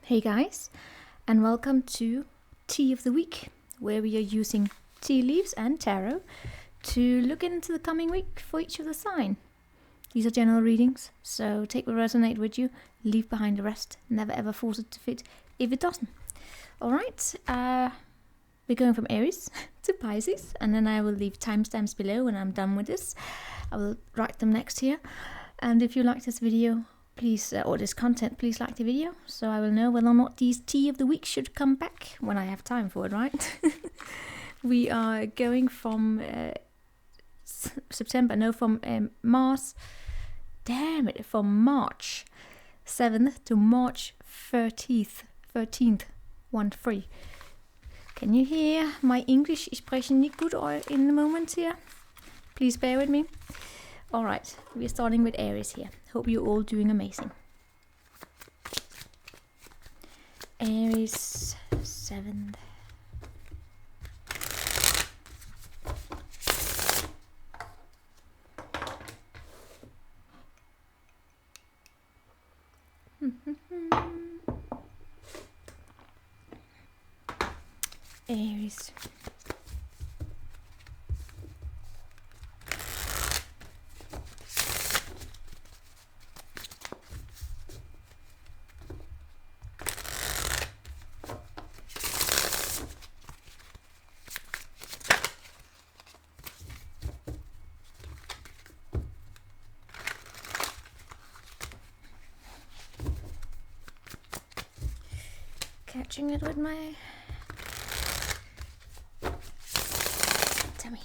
Hey guys, and welcome to Tea of the Week, where we are using tea leaves and tarot to look into the coming week for each of the sign. These are general readings, so take what resonate with you, leave behind the rest, never ever force it to fit if it doesn't. Alright, we're going from Aries to Pisces, and then I will leave timestamps below when I'm done with this. I will write them next here, and if you like this video, please, or this content, please like the video, so I will know whether or not these tea of the week should come back when I have time for it, right? We are going from from March 7th to March 13th, 1-3. Can you hear my English expression nicht good in the moment here? Please bear with me. Alright, we're starting with Aries here. Hope you're all doing amazing. Aries 7th. Aries. Catching it with my tummy.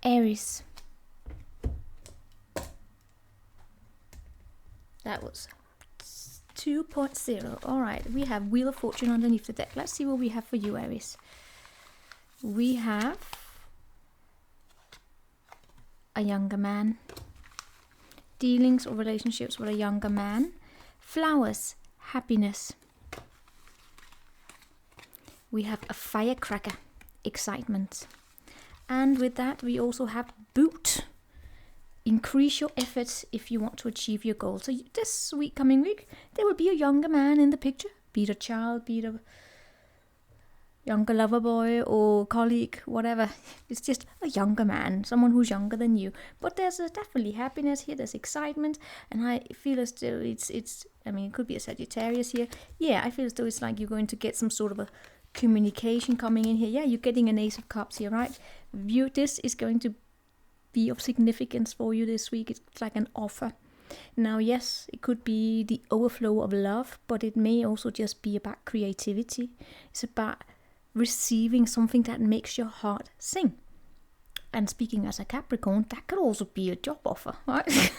Aries. That was 2.0. Alright, we have Wheel of Fortune underneath the deck. Let's see what we have for you, Aries. We have a younger man, dealings or relationships with a younger man, flowers, happiness. We have a firecracker, excitement. And with that we also have boot, increase your efforts if you want to achieve your goal. So this week, coming week, there will be a younger man in the picture, be it a child, be it a younger lover boy or colleague, whatever. It's just a younger man, someone who's younger than you. But there's definitely happiness here, there's excitement, and I feel as though it's I mean, it could be a Sagittarius here. Yeah, I feel as though it's like you're going to get some sort of a communication coming in here. Yeah, you're getting an Ace of Cups here, right? This is going to be of significance for you this week. It's like an offer. Now, yes, it could be the overflow of love, but it may also just be about creativity. It's about receiving something that makes your heart sing. And speaking as a Capricorn, that could also be a job offer, right?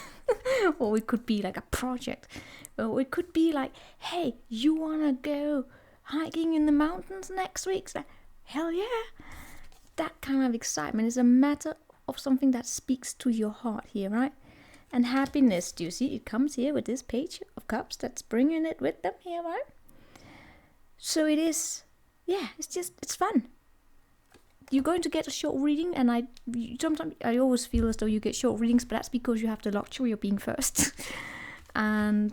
Or it could be like a project, or it could be like, hey, you wanna go hiking in the mountains next week? So, hell yeah. That kind of excitement is a matter of something that speaks to your heart here, right? And happiness, do you see it comes here with this Page of Cups that's bringing it with them here, right? So it is, yeah, it's fun. You're going to get a short reading, and sometimes I always feel as though you get short readings, but that's because you have the luxury of being first. And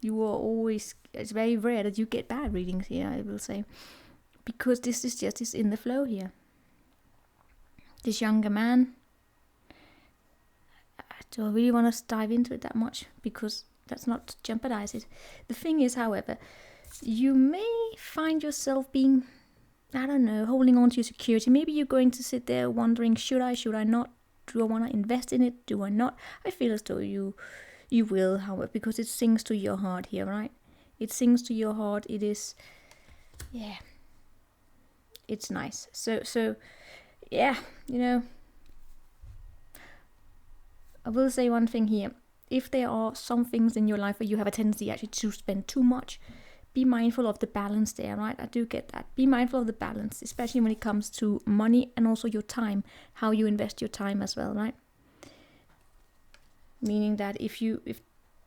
you are always, it's very rare that you get bad readings here, I will say, because this is just is in the flow here. This younger man, do I really want to dive into it that much? Because let's not jeopardize it. The thing is, however, you may find yourself being, I don't know, holding on to your security. Maybe you're going to sit there wondering, should I not? Do I want to invest in it? Do I not? I feel as though you will, however, because it sings to your heart here, right? It sings to your heart. It is, yeah, it's nice. So, yeah, you know, I will say one thing here. If there are some things in your life where you have a tendency actually to spend too much, be mindful of the balance there, right? I do get that. Be mindful of the balance, especially when it comes to money and also your time, how you invest your time as well, right? Meaning that if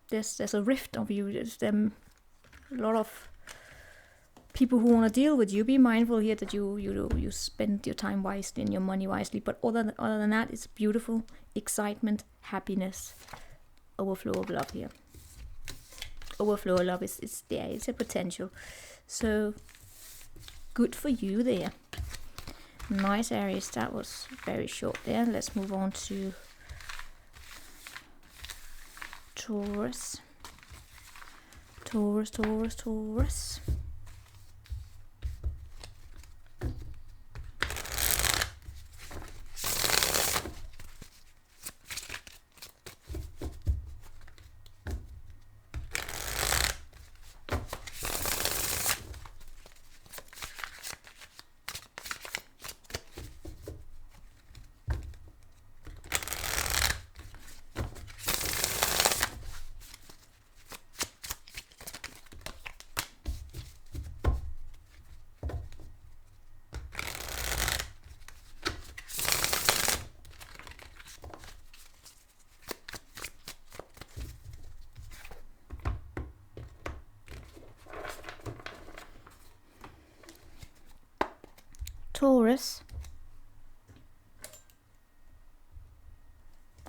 there's a rift of you, there's a lot of people who want to deal with you, be mindful here that you spend your time wisely and your money wisely. But other than that, it's beautiful, excitement, happiness, overflow of love here. Overflow of love is there. It's a potential. So good for you there. Nice, Aries. That was very short there. Let's move on to Taurus. Taurus. Taurus.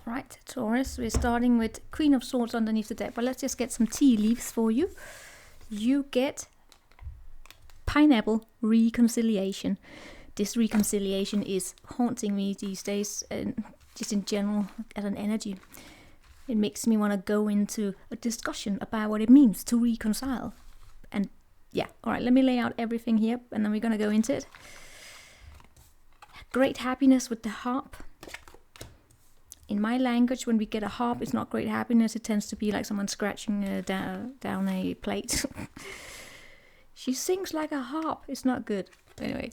Right, Taurus, we're starting with Queen of Swords underneath the deck, but let's just get some tea leaves for you. You get Pineapple Reconciliation. This reconciliation is haunting me these days, and just in general as an energy. It makes me want to go into a discussion about what it means to reconcile. And yeah, all right, let me lay out everything here, and then we're going to go into it. Great happiness with the harp. In my language, when we get a harp, it's not great happiness. It tends to be like someone scratching down a plate. She sings like a harp. It's not good. Anyway,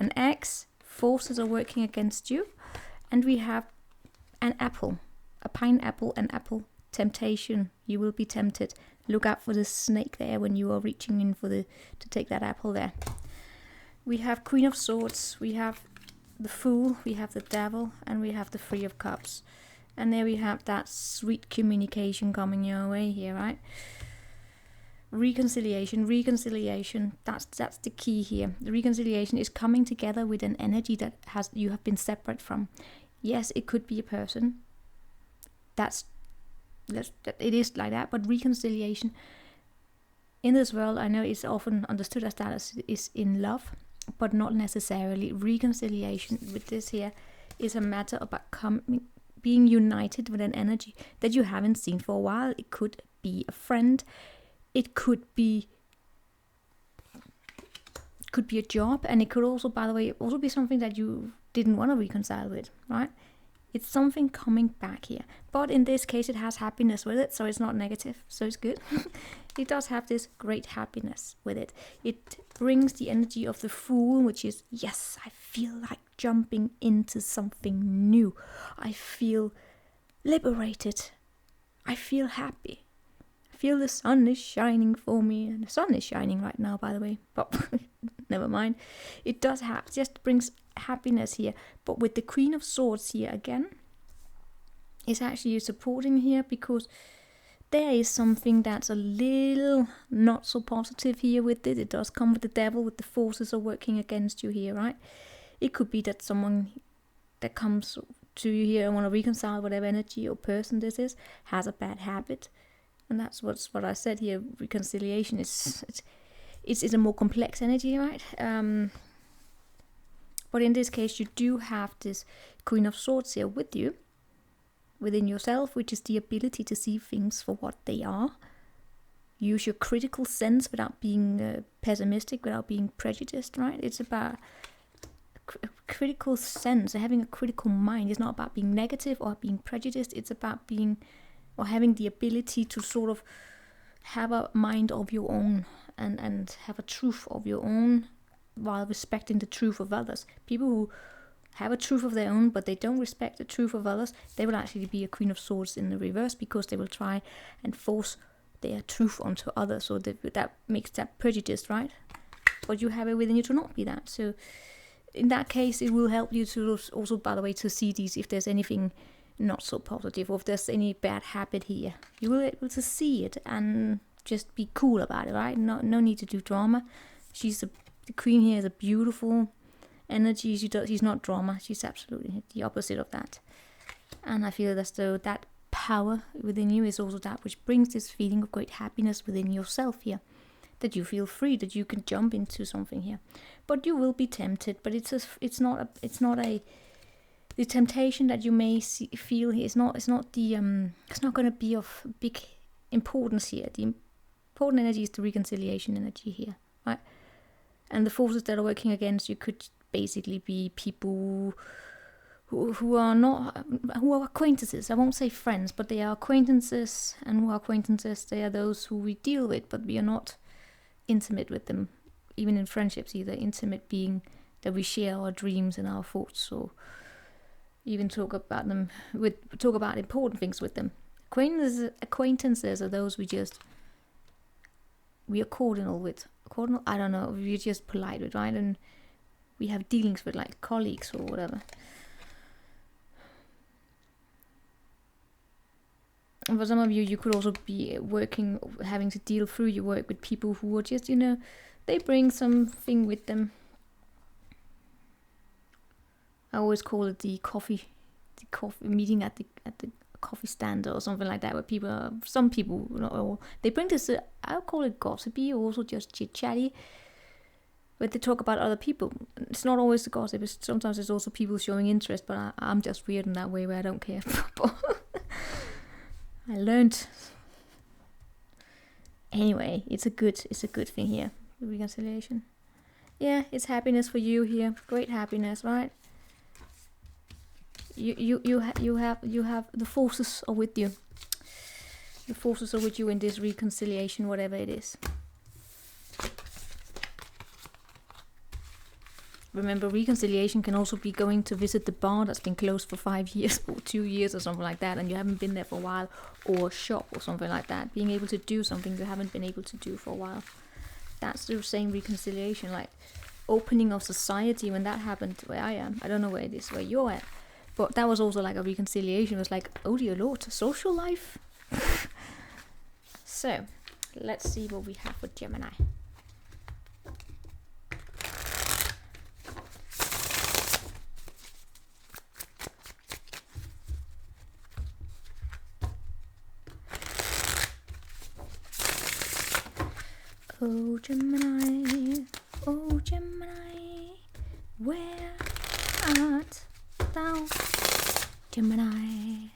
an axe. Forces are working against you. And we have an apple. A pineapple, an apple. Temptation. You will be tempted. Look out for the snake there when you are reaching in for to take that apple there. We have Queen of Swords. We have the Fool, we have the Devil, and we have the Three of Cups. And there we have that sweet communication coming your way here, right? Reconciliation, that's the key here. The reconciliation is coming together with an energy that you have been separate from. Yes, it could be a person. It is like that, but reconciliation in this world, I know it's often understood as that is in love, but not necessarily. Reconciliation with this here is a matter about being united with an energy that you haven't seen for a while. It could be a friend. It could be a job, and it could also, by the way, also be something that you didn't want to reconcile with, right? It's something coming back here. But in this case, it has happiness with it, so it's not negative, so it's good. It does have this great happiness with it. It brings the energy of the Fool, which is, yes, I feel like jumping into something new. I feel liberated. I feel happy. I feel the sun is shining for me. And the sun is shining right now, by the way. But never mind. It does just brings happiness here. But with the Queen of Swords here again, it's actually supporting here, because there is something that's a little not so positive here with it. It does come with the Devil, with the forces are working against you here, right? It could be that someone that comes to you here and want to reconcile whatever energy or person this is, has a bad habit. And that's what I said here. Reconciliation is a more complex energy, right? But in this case, you do have this Queen of Swords here with you, within yourself, which is the ability to see things for what they are. Use your critical sense without being pessimistic, without being prejudiced, right? It's about critical sense, having a critical mind. It's not about being negative or being prejudiced. It's about being, or having the ability to sort of have a mind of your own and have a truth of your own while respecting the truth of others. People who have a truth of their own, but they don't respect the truth of others, they will actually be a Queen of Swords in the reverse, because they will try and force their truth onto others. So that makes that prejudice, right? But you have it within you to not be that. So in that case, it will help you to also, by the way, to see these, if there's anything not so positive, or if there's any bad habit here, you will be able to see it and just be cool about it, right? No need to do drama. The Queen here is a beautiful energy. She's not drama. She's absolutely the opposite of that. And I feel as though that power within you is also that which brings this feeling of great happiness within yourself here. That you feel free, that you can jump into something here. But you will be tempted. But it's not the temptation that you may feel here is not it's not going to be of big importance here. The important energy is the reconciliation energy here, right? And the forces that are working against you could basically be people who are acquaintances. I won't say friends, but they are acquaintances, and who are acquaintances, they are those who we deal with, but we are not intimate with them, even in friendships either. Intimate being that we share our dreams and our thoughts, or even talk about important things with them. Acquaintances are those we are cordial with. Cordial, I don't know, we're just polite with, right? And we have dealings with, like colleagues or whatever. And for some of you, you could also be having to deal through your work with people who are just, they bring something with them. I always call it the coffee meeting at the coffee stand or something like that, where some people, they bring this, I'll call it gossipy, or also just chit-chatty, where they talk about other people. It's not always the gossip, sometimes it's also people showing interest, but I'm just weird in that way where I don't care. I learned. Anyway, it's a good thing here, the reconciliation. Yeah, it's happiness for you here, great happiness, right? You have the forces are with you. The forces are with you in this reconciliation, whatever it is. Remember, reconciliation can also be going to visit the bar that's been closed for 5 years or 2 years or something like that, and you haven't been there for a while, or a shop or something like that. Being able to do something you haven't been able to do for a while. That's the same reconciliation, like opening of society. When that happened where I am, I don't know where it is, where you're at. But that was also like a reconciliation. It was like, oh dear Lord, social life. So, let's see what we have for Gemini. Oh Gemini, where art thou, Gemini?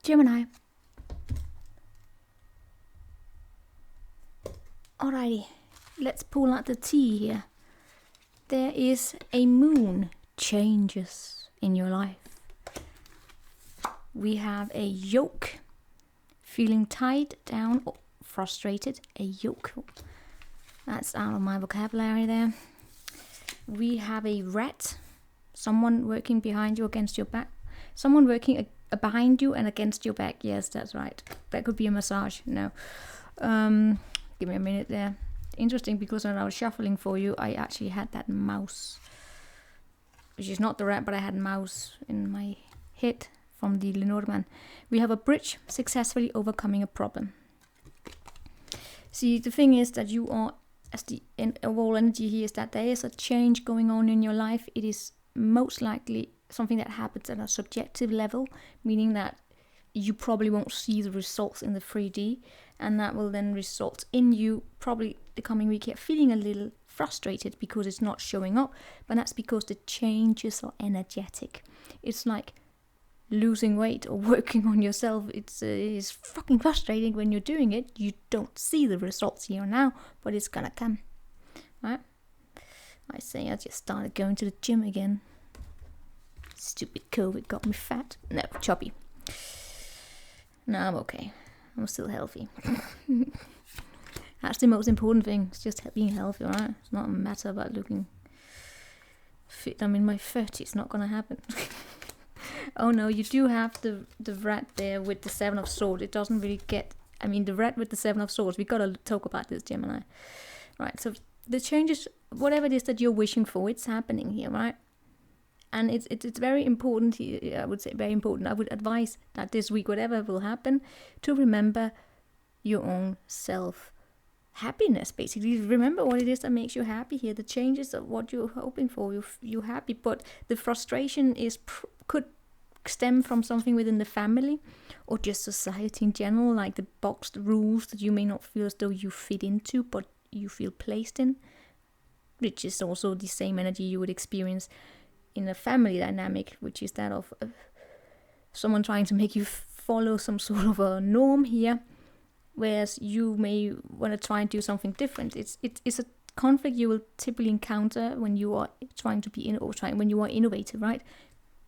Gemini. Alrighty, let's pull out the tea here. There is a moon changes in your life. We have a yoke, feeling tied down or frustrated. A yoke. That's out of my vocabulary there. We have a rat, someone working behind you, against your back. Someone working behind you and against your back. Yes, that's right. That could be a massage. No. Give me a minute there. Interesting, because when I was shuffling for you, I actually had that mouse. Which is not the rat, but I had mouse in my head from the Lenormand. We have a bridge, successfully overcoming a problem. See, the thing is that you are, as the overall energy here is that there is a change going on in your life. It is most likely something that happens at a subjective level, meaning that you probably won't see the results in the 3D, and that will then result in you probably the coming week here feeling a little frustrated because it's not showing up, but that's because the changes are energetic. It's like losing weight or working on yourself. It's fucking frustrating when you're doing it. You don't see the results here now, but it's gonna come, right? I say I just started going to the gym again. Stupid COVID got me fat. No, chubby. No, I'm okay. I'm still healthy. That's the most important thing. It's just being healthy, right? It's not a matter about looking fit. I'm in my 30s. It's not gonna happen. Oh no, you do have the rat there with the 7 of Swords. It doesn't really get... I mean, the rat with the 7 of Swords. We gotta talk about this, Gemini. Right, so the changes, whatever it is that you're wishing for, it's happening here, right? And it's very important, I would say very important. I would advise that this week, whatever will happen, to remember your own self-happiness, basically. Remember what it is that makes you happy here. The changes of what you're hoping for, you're happy. But the frustration could stem from something within the family or just society in general, like the boxed rules that you may not feel as though you fit into, but you feel placed in, which is also the same energy you would experience in a family dynamic, which is that of someone trying to make you follow some sort of a norm here, whereas you may want to try and do something different. It's a conflict you will typically encounter when you are trying to be when you are innovative, right?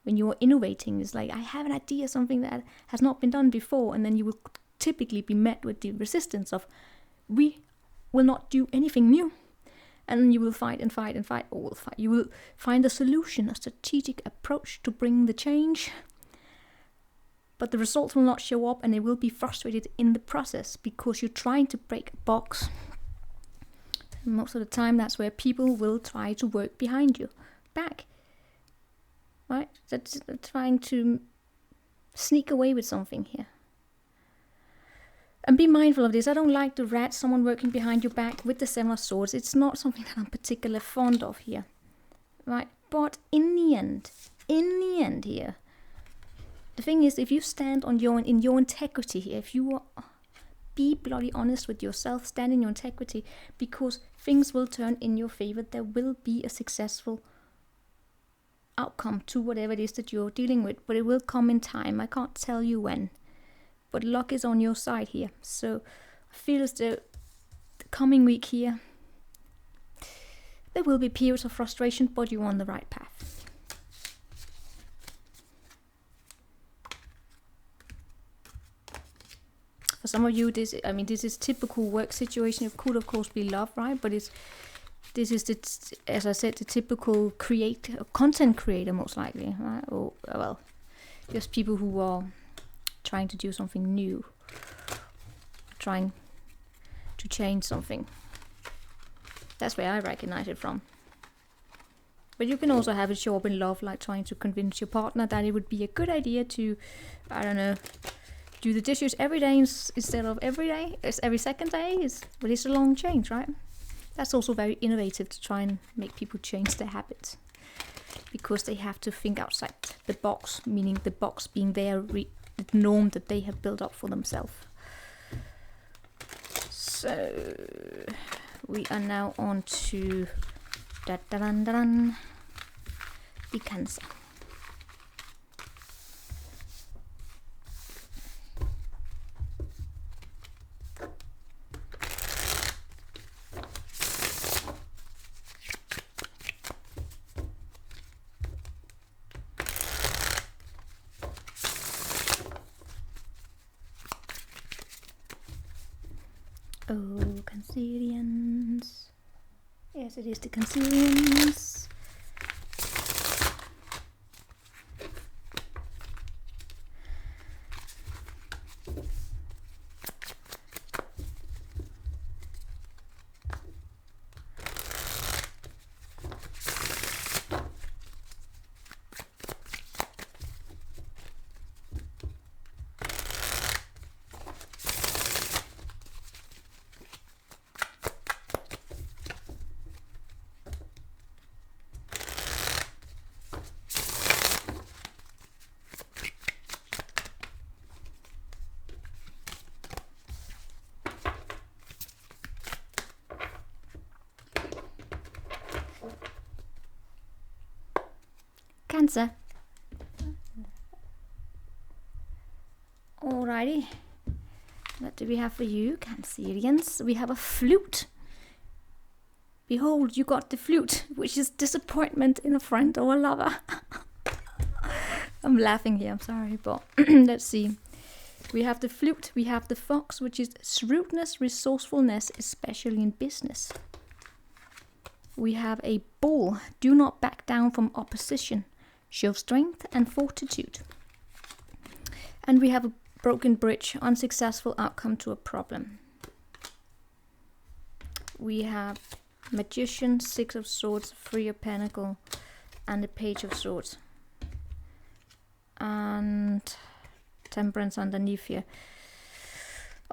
When you are innovating, it's like, I have an idea, something that has not been done before, and then you will typically be met with the resistance of, we will not do anything new. And you will fight and fight and fight, or you will find a solution, a strategic approach to bring the change. But the results will not show up, and they will be frustrated in the process because you're trying to break a box. And most of the time, that's where people will try to work behind you, back. Right? That's trying to sneak away with something here. And be mindful of this. I don't like the rat, someone working behind your back with the 7 of Swords. It's not something that I'm particularly fond of here. Right? But in the end here, the thing is, if you stand in your integrity here, if you be bloody honest with yourself, stand in your integrity, because things will turn in your favor. There will be a successful outcome to whatever it is that you're dealing with, but it will come in time. I can't tell you when. But luck is on your side here. So I feel as though the coming week here, there will be periods of frustration, but you're on the right path. For some of you, this is typical work situation. It could of course be love, right? But this is as I said, the typical content creator, most likely, right? Or well, just people who are trying to do something new, trying to change something. That's where I recognize it from. But you can also have it show up in love, like trying to convince your partner that it would be a good idea to, I don't know, do the dishes every day instead of every day. It's every second day. But it's a long change, right? That's also very innovative, to try and make people change their habits, because they have to think outside the box, meaning the box being the norm that they have built up for themselves. So we are now on to the Cancer. Oh, Cancerians. Yes, it is the Cancerians. Cancer. Alrighty. What do we have for you, Cancerians? We have a flute. Behold, you got the flute, which is disappointment in a friend or a lover. I'm laughing here, I'm sorry, but let's see. We have the flute, we have the fox, which is shrewdness, resourcefulness, especially in business. We have a bull, do not back down from opposition, show strength and fortitude. And we have a broken bridge, unsuccessful outcome to a problem. We have magician, 6 of swords, 3 of pentacle, and the page of swords. And temperance underneath here.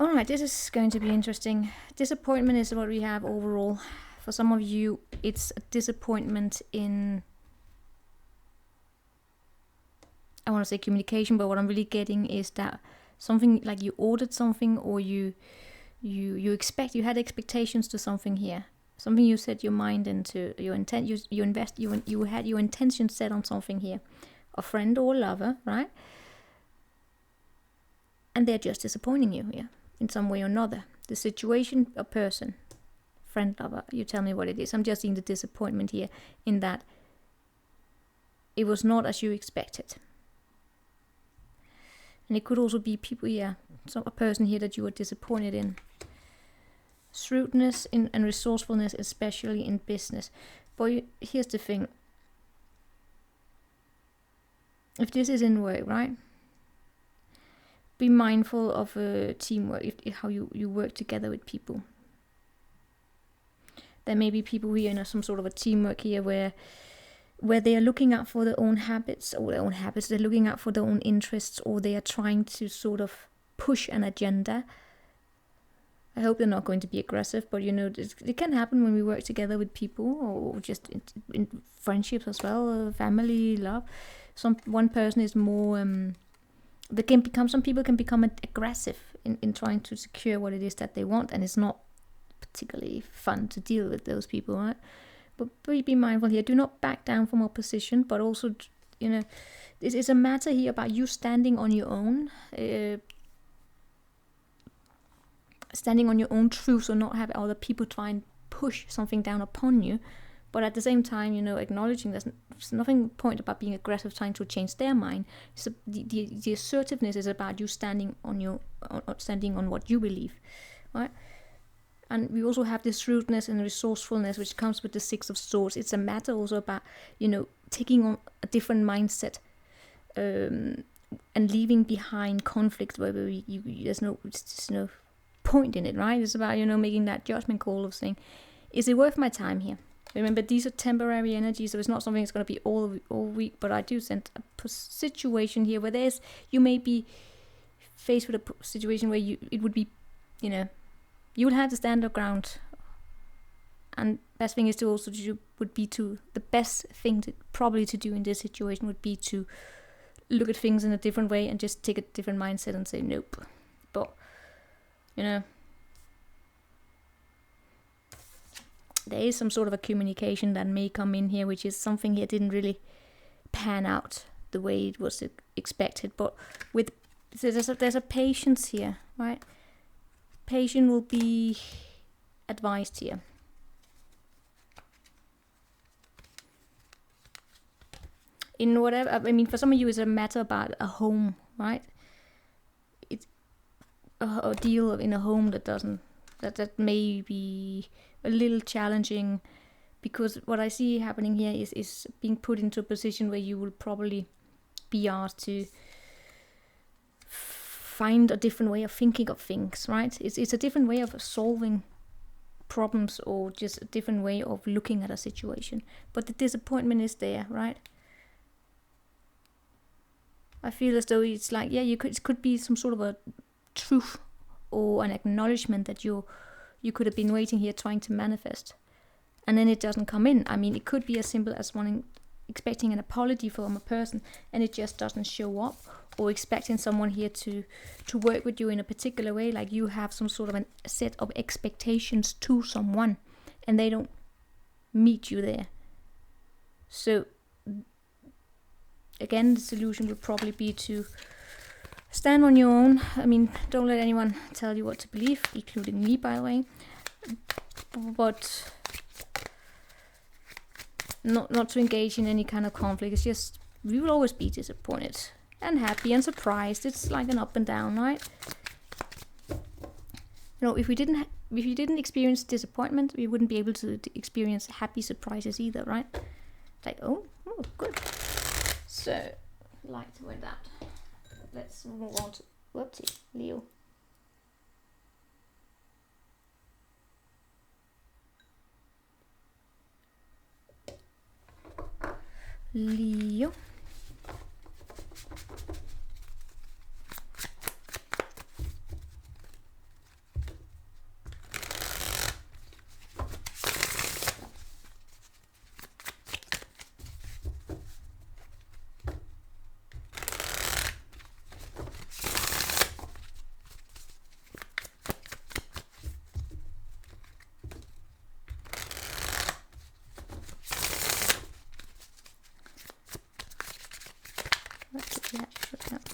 Alright, this is going to be interesting. Disappointment is what we have overall. For some of you, it's a disappointment in, I want to say communication, but what I'm really getting is that something like you ordered something, or you had expectations to something here. Something you set your mind into, you had your intention set on something here. A friend or a lover, right? And they're just disappointing you here in some way or another. The situation, a person, friend, lover, you tell me what it is. I'm just seeing the disappointment here in that it was not as you expected. And it could also be people here, a person here that you were disappointed in. Shrewdness and resourcefulness, especially in business. But here's the thing. If this is in work, right? Be mindful of teamwork, how you work together with people. There may be people here in some sort of a teamwork here where they are looking out for their own habits, they're looking out for their own interests, or they are trying to sort of push an agenda. I hope they're not going to be aggressive, but it can happen when we work together with people, or just in friendships as well, family, love. One person is more, some people can become aggressive in trying to secure what it is that they want, and it's not particularly fun to deal with those people, right? But be mindful here. Do not back down from opposition, but also, this is a matter here about you standing on your own, truth, or not have other people try and push something down upon you. But at the same time, acknowledging there's nothing point about being aggressive, trying to change their mind. So the assertiveness is about you standing on what you believe, right? And we also have this shrewdness and resourcefulness, which comes with the 6 of swords. It's a matter also about, taking on a different mindset, and leaving behind conflict where there's no point in it, right? It's about, making that judgment call of saying, is it worth my time here? Remember, these are temporary energies, so it's not something that's going to be all week, but I do sense a situation here where you may be faced with a situation where it would be, you would have to stand your ground. And best thing is to also the best thing probably to do in this situation would be to look at things in a different way and just take a different mindset and say nope. But, there is some sort of a communication that may come in here, which is something here didn't really pan out the way it was expected. But there's a patience here, right? Patience will be advised here. In whatever, for some of you, it's a matter about a home, right? It's a deal in a home that may be a little challenging, because what I see happening here is being put into a position where you will probably be asked to find a different way of thinking of things, right? It's a different way of solving problems, or just a different way of looking at a situation. But the disappointment is there, right? I feel as though it's like, it could be some sort of a truth or an acknowledgement that you could have been waiting here trying to manifest, and then it doesn't come in. It could be as simple as expecting an apology from a person, and it just doesn't show up, or expecting someone here to work with you in a particular way, like you have some sort of a set of expectations to someone, and they don't meet you there. So again, the solution would probably be to Stand on your own. I mean, don't let anyone tell you what to believe, including me, by the way. But not to engage in any kind of conflict. It's just, we will always be disappointed and happy and surprised. It's like an up and down, right? You know, if you didn't experience disappointment, we wouldn't be able to experience happy surprises either, right? Like, oh, good. So, like with that. Let's move on to, whoopsie, Leo. Leo.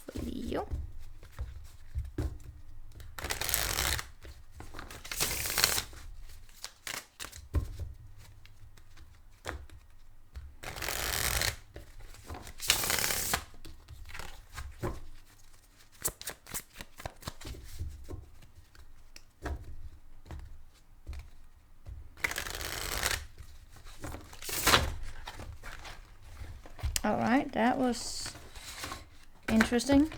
For Leo. All right, that was interesting.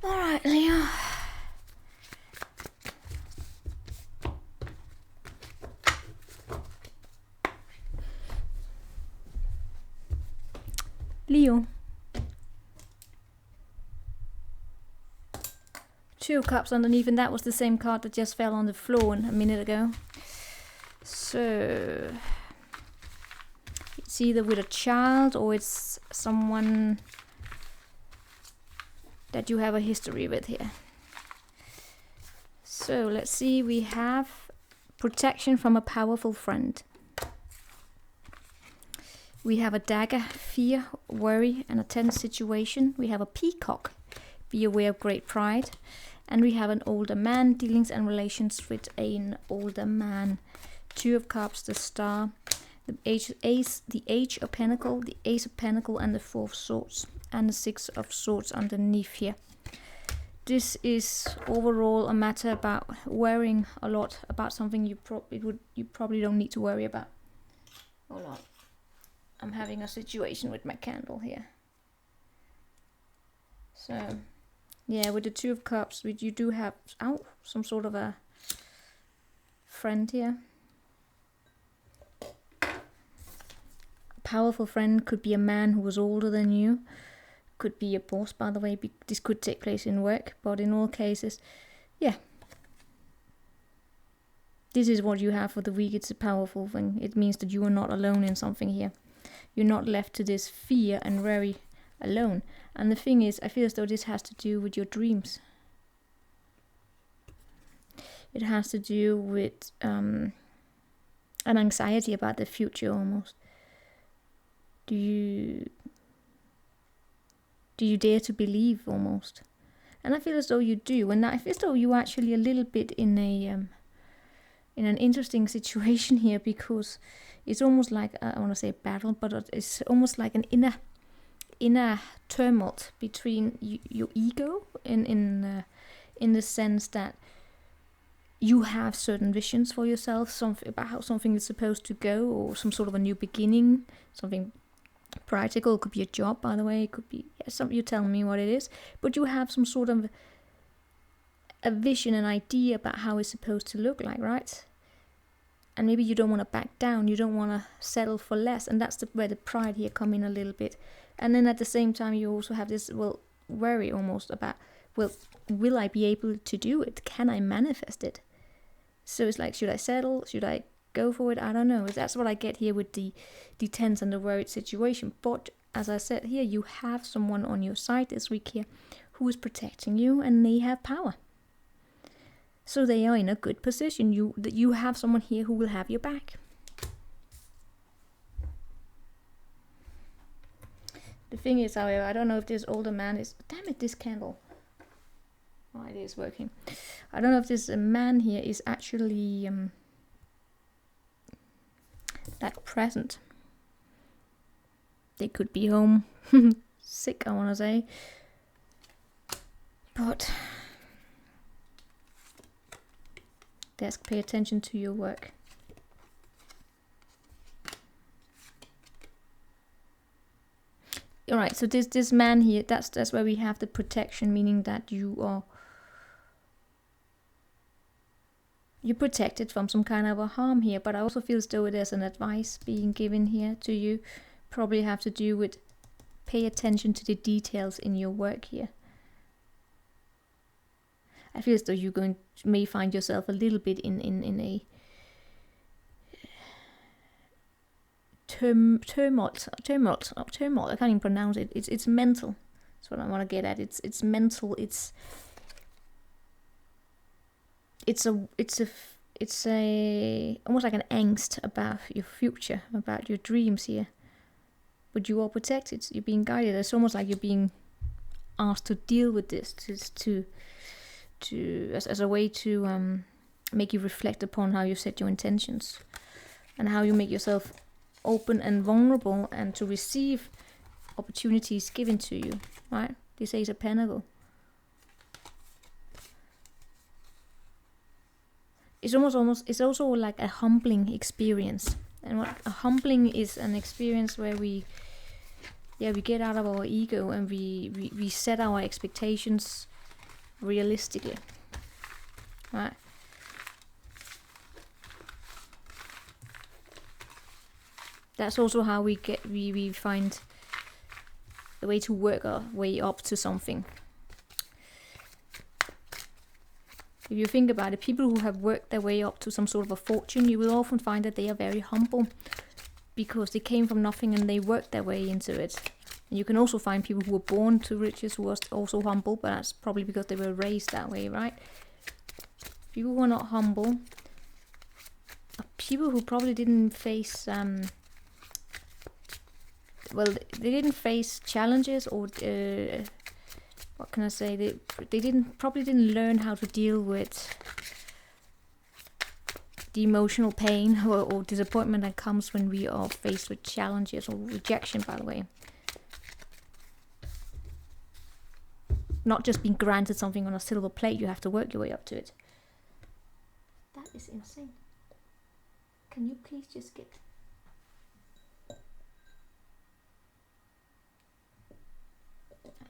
All right, Leo. Leo. Two of Cups underneath, and that was the same card that just fell on the floor a minute ago. So it's either with a child or it's someone that you have a history with here. So let's see, we have protection from a powerful friend. We have a dagger, fear, worry, and a tense situation. We have a peacock, be aware of great pride. And we have an older man, dealings and relations with an older man. Two of Cups, the Star, the Age of Pentacle, the Ace of Pentacle, and the Four of Swords, and the Six of Swords underneath here. This is overall a matter about worrying a lot about something you probably don't need to worry about. Hold on, I'm having a situation with my candle here. So. Yeah, with the Two of Cups, you do have some sort of a friend here. A powerful friend could be a man who was older than you. Could be a boss, by the way. This could take place in work, but in all cases, yeah. This is what you have for the week. It's a powerful thing. It means that you are not alone in something here. You're not left to this fear and worry alone. And the thing is, I feel as though this has to do with your dreams. It has to do with an anxiety about the future almost. Do you dare to believe almost? And I feel as though you do. And I feel as though you're actually a little bit in an interesting situation here, because it's almost like, I want to say battle, but it's almost like an inner tumult between your ego in the sense that you have certain visions for yourself, about how something is supposed to go, or some sort of a new beginning, something practical. It could be a job, by the way. It could be you tell me what it is, but you have some sort of a vision, an idea about how it's supposed to look like, right? And maybe you don't want to back down. You don't want to settle for less, and that's where the pride here come in a little bit. And then at the same time, you also have this, worry almost about, will I be able to do it? Can I manifest it? So it's like, should I settle? Should I go for it? I don't know. That's what I get here with the tense and the worried situation. But as I said here, you have someone on your side this week here who is protecting you, and they have power. So they are in a good position. You have someone here who will have your back. The thing is, however, I don't know if this older man is... Damn it, this candle. Oh, it is working. I don't know if this man here is actually that present. They could be home. Sick, I want to say. But... Desk, pay attention to your work. Alright, so this man here, that's where we have the protection, meaning that you're protected from some kind of a harm here, but I also feel as though there's an advice being given here to you. Probably have to do with pay attention to the details in your work here. I feel as though you may find yourself a little bit in a turmoil. I can't even pronounce it. It's mental. That's what I want to get at. It's mental. It's a almost like an angst about your future, about your dreams here. But you are protected. You're being guided. It's almost like you're being asked to deal with this, as a way to make you reflect upon how you set your intentions and how you make yourself open and vulnerable and to receive opportunities given to you, right? This Ace of Pentacles. It's it's also like a humbling experience. And what a humbling is, an experience where we get out of our ego and we set our expectations realistically, right? That's also how we find the way to work our way up to something. If you think about it, people who have worked their way up to some sort of a fortune, you will often find that they are very humble because they came from nothing and they worked their way into it. And you can also find people who were born to riches who are also humble, but that's probably because they were raised that way, right? People who are not humble are people who probably didn't face they didn't face challenges, or what can I say? They probably didn't learn how to deal with the emotional pain or disappointment that comes when we are faced with challenges or rejection, by the way. Not just being granted something on a silver plate, you have to work your way up to it. That is insane. Can you please just get...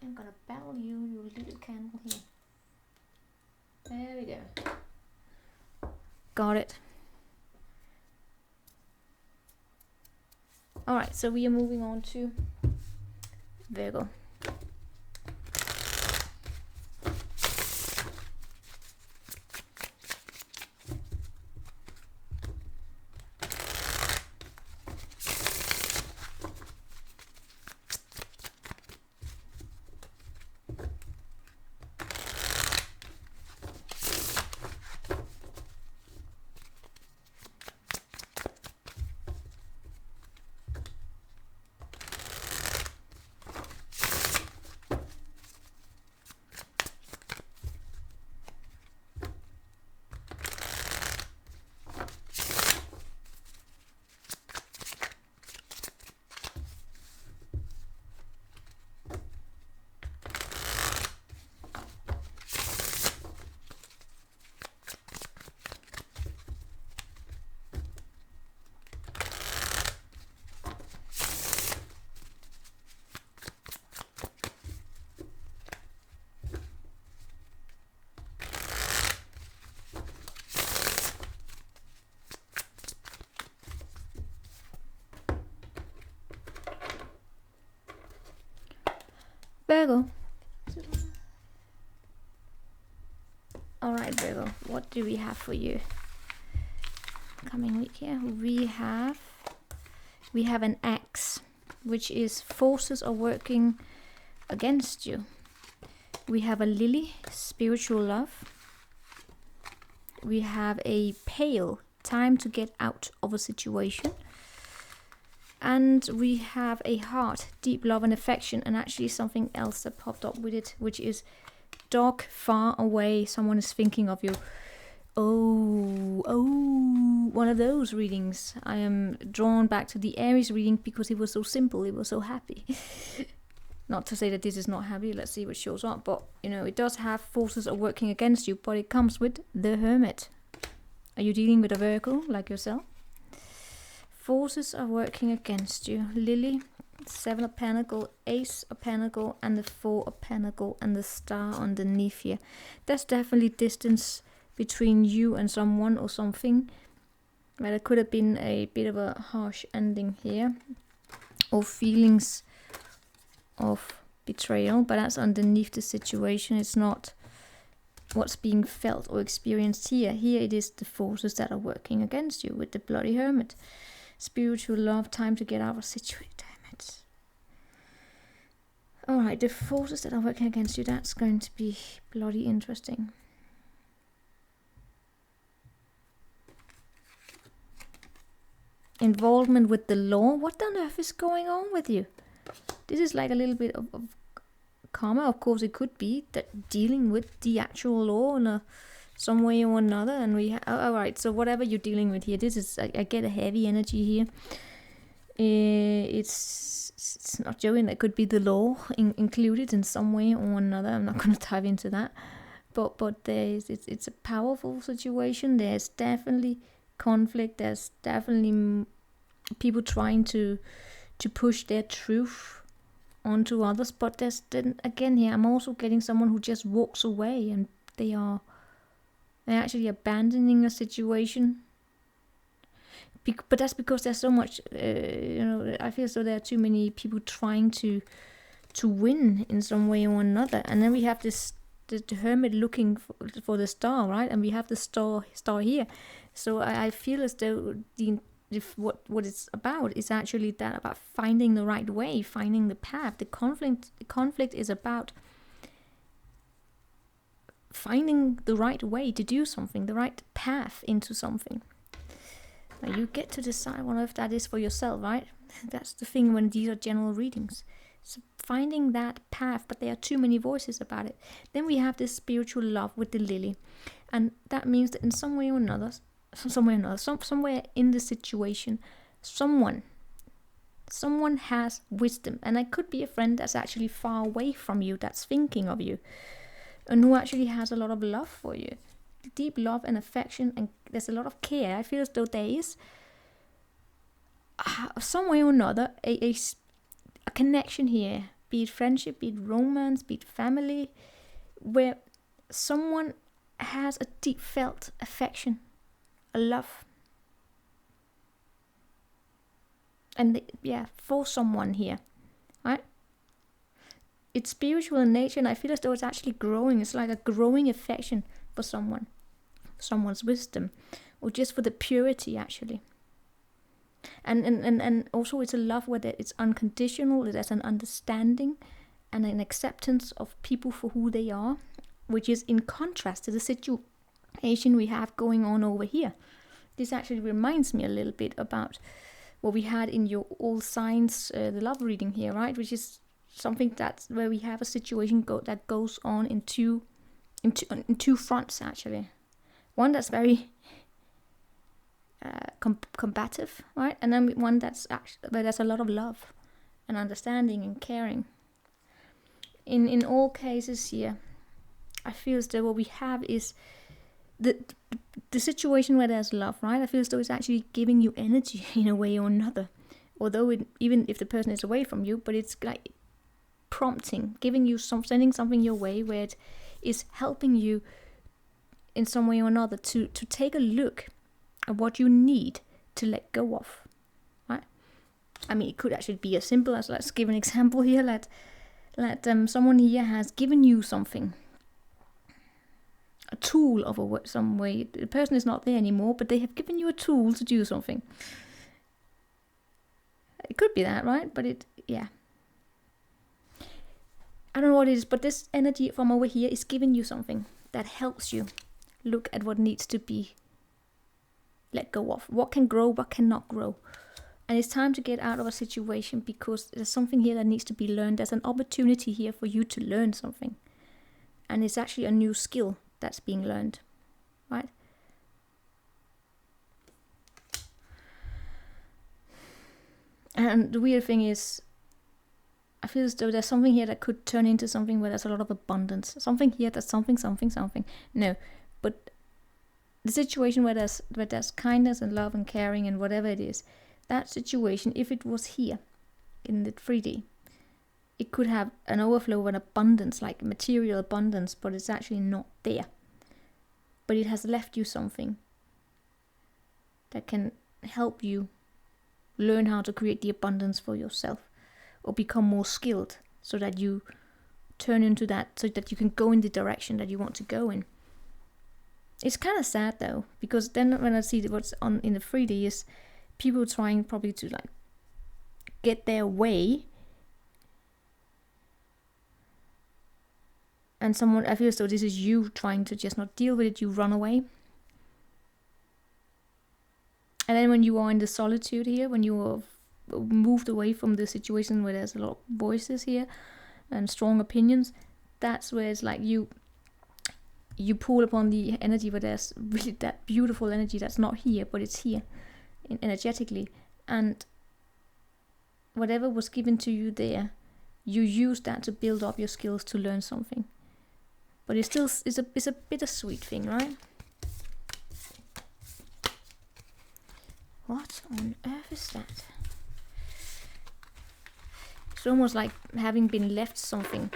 I'm gonna battle you, you little candle here. There we go. Got it. Alright, so we are moving on to Virgo. Virgo. Alright, Virgo, what do we have for you? Coming week here, we have an axe, which is forces are working against you. We have a lily, spiritual love. we have a pale, time to get out of a situation. And we have a heart, deep love and affection, and actually something else that popped up with it, which is dark, far away, someone is thinking of you. Oh, one of those readings. I am drawn back to the Aries reading because it was so simple, it was so happy. Not to say that this is not happy, let's see what shows up, but you know, it does have forces are working against you, but it comes with the Hermit. Are you dealing with a Virgo like yourself? Forces are working against you. Lily, 7 of Pentacles, Ace of Pentacles, and the 4 of Pentacles, and the star underneath here. There's definitely distance between you and someone or something. But it could have been a bit of a harsh ending here, or feelings of betrayal, but that's underneath the situation. It's not what's being felt or experienced here. Here it is the forces that are working against you with the bloody Hermit. Spiritual love, time to get out of situation. Damn it. Alright, the forces that are working against you, that's going to be bloody interesting. Involvement with the law. What on earth is going on with you? This is like a little bit of karma. Of course, it could be that dealing with the actual law in some way or another. And we alright, so whatever you're dealing with here, this is, I get a heavy energy here. It's not joking. That could be the law included in some way or another. I'm not going to dive into that. But it's a powerful situation. There's definitely conflict. There's definitely people trying to push their truth onto others, but there's then again here I'm also getting someone who just walks away, and they're actually abandoning a situation. But that's because there's so much I feel as though there are too many people trying to win in some way or another. And then we have this the Hermit looking for the star, right? And we have the star here. So I feel as though what it's about is actually that about finding the right way, finding the path. The conflict is about finding the right way to do something, the right path into something. Now you get to decide what if that is for yourself, right? That's the thing when these are general readings. So finding that path, but there are too many voices about it. Then we have this spiritual love with the lily, and that means that in some way or another, somewhere in the situation, someone has wisdom, and it could be a friend that's actually far away from you, that's thinking of you, and who actually has a lot of love for you, deep love and affection, and there's a lot of care. I feel as though there is some way or another a connection here, be it friendship, be it romance, be it family, where someone has a deep felt affection, a love, and for someone here, right? It's spiritual in nature, and I feel as though it's actually growing. It's like a growing affection for someone's wisdom, or just for the purity actually. And also it's a love where it's unconditional. There's an understanding and an acceptance of people for who they are, which is in contrast to the situation we have going on over here. This actually reminds me a little bit about what we had in your all signs, the love reading here, right? Which is something that's where we have a situation that goes on in two fronts actually. One that's very combative, right? And then one that's actually where there's a lot of love and understanding and caring. In all cases here, I feel as though what we have is the situation where there's love, right? I feel as though it's actually giving you energy in a way or another. Although even if the person is away from you, but it's like prompting, giving you sending something your way where it is helping you in some way or another to take a look at what you need to let go of, right? I mean, it could actually be as simple as, let's give an example here, that someone here has given you something, a tool of some way. The person is not there anymore, but they have given you a tool to do something. It could be that, right? But I don't know what it is, but this energy from over here is giving you something that helps you look at what needs to be let go of. What can grow, what cannot grow. And it's time to get out of a situation because there's something here that needs to be learned. There's an opportunity here for you to learn something. And it's actually a new skill that's being learned, right? And the weird thing is, I feel as though there's something here that could turn into something where there's a lot of abundance. Something here that's something. No, but the situation where there's kindness and love and caring and whatever it is, that situation, if it was here in the 3D, it could have an overflow and abundance, like material abundance, but it's actually not there. But it has left you something that can help you learn how to create the abundance for yourself, or become more skilled so that you turn into that, so that you can go in the direction that you want to go in. It's kind of sad though, because then when I see what's on in the 3D is people trying probably to like get their way, and someone, I feel as though this is you trying to just not deal with it, you run away. And then when you are in the solitude here, when you are moved away from the situation where there's a lot of voices here and strong opinions, that's where it's like you pull upon the energy where there's really that beautiful energy that's not here, but it's here energetically. And whatever was given to you there, you use that to build up your skills to learn something. But it's still it's a bittersweet thing, right? What on earth is that? It's almost like having been left something.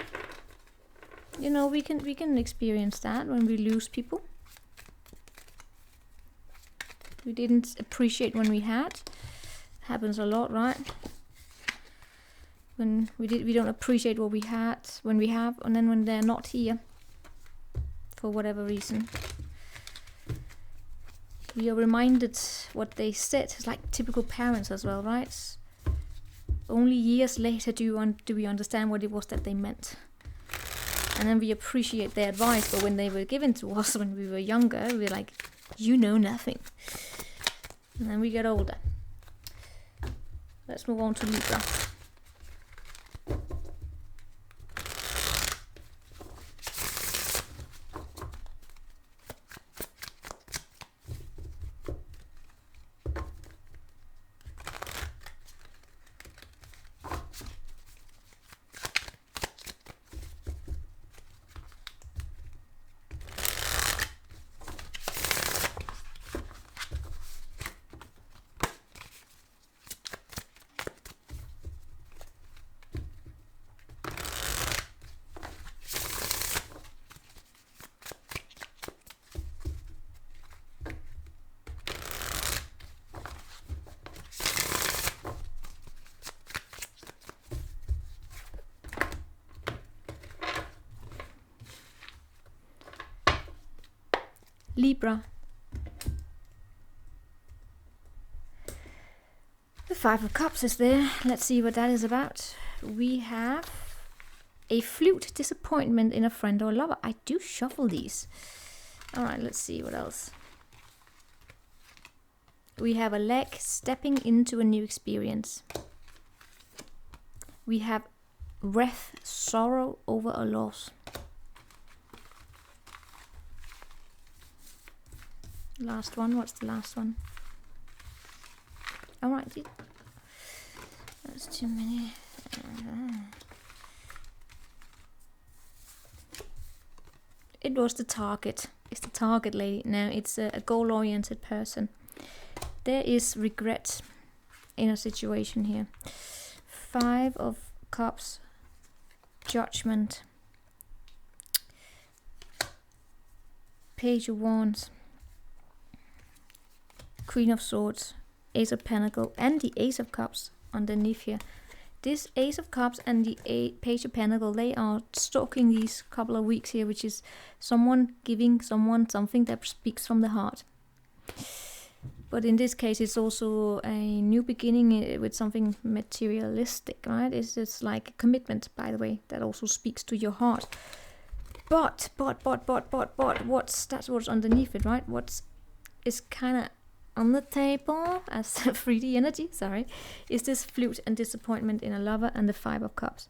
You know, we can experience that when we lose people. We didn't appreciate when we had. Happens a lot, right? When we don't appreciate what we had when we have, and then when they're not here for whatever reason, we are reminded what they said. It's like typical parents as well, right? Only years later do we understand what it was that they meant. And then we appreciate their advice, but when they were given to us when we were younger, we were like, you know nothing. And then we get older. Let's move on to Libra. Libra. The Five of Cups is there. Let's see what that is about. We have a flute disappointment in a friend or lover. I do shuffle these. Alright, let's see what else. We have a leg stepping into a new experience. We have wrath, sorrow over a loss. Last one, what's the last one? Alright, that's too many. It was the target. It's the target lady. No, it's a goal-oriented person. There is regret in a situation here. Five of Cups, Judgment, Page of Wands, Queen of Swords, Ace of Pentacles, and the Ace of Cups underneath here. This Ace of Cups and the Page of Pentacles, they are stalking these couple of weeks here, which is someone giving someone something that speaks from the heart. But in this case, it's also a new beginning with something materialistic, right? It's like a commitment, by the way, that also speaks to your heart. But, that's what's underneath it, right? Is kind of on the table as 3D energy, sorry, is this flute and disappointment in a lover and the 5 of Cups.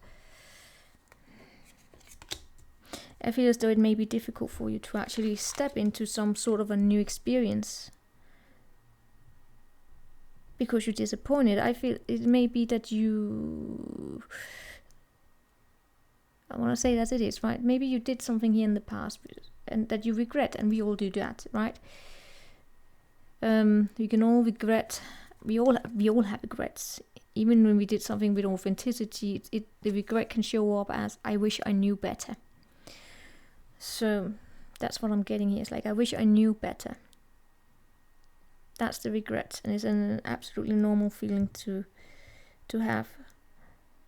I feel as though it may be difficult for you to actually step into some sort of a new experience because you're disappointed. I feel it may be that I want to say that it is, right? Maybe you did something here in the past and that you regret, and we all do that, right? We can all regret. We all have regrets. Even when we did something with authenticity, the regret can show up as I wish I knew better. So that's what I'm getting here. It's like I wish I knew better. That's the regret, and it's an absolutely normal feeling to have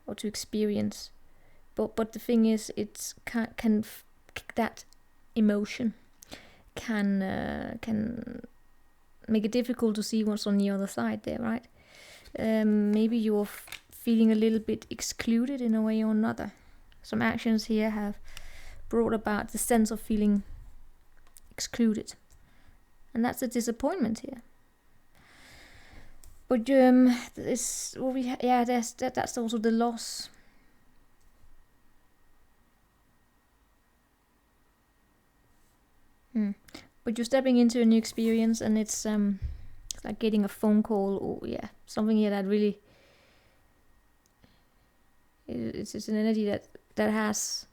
or to experience. But the thing is, it's can that emotion can make it difficult to see what's on the other side there, right? Maybe you're feeling a little bit excluded in a way or another. Some actions here have brought about the sense of feeling excluded, and that's a disappointment here. But that's also the loss. But you're stepping into a new experience, and it's like getting a phone call or something here that really it's an energy that has,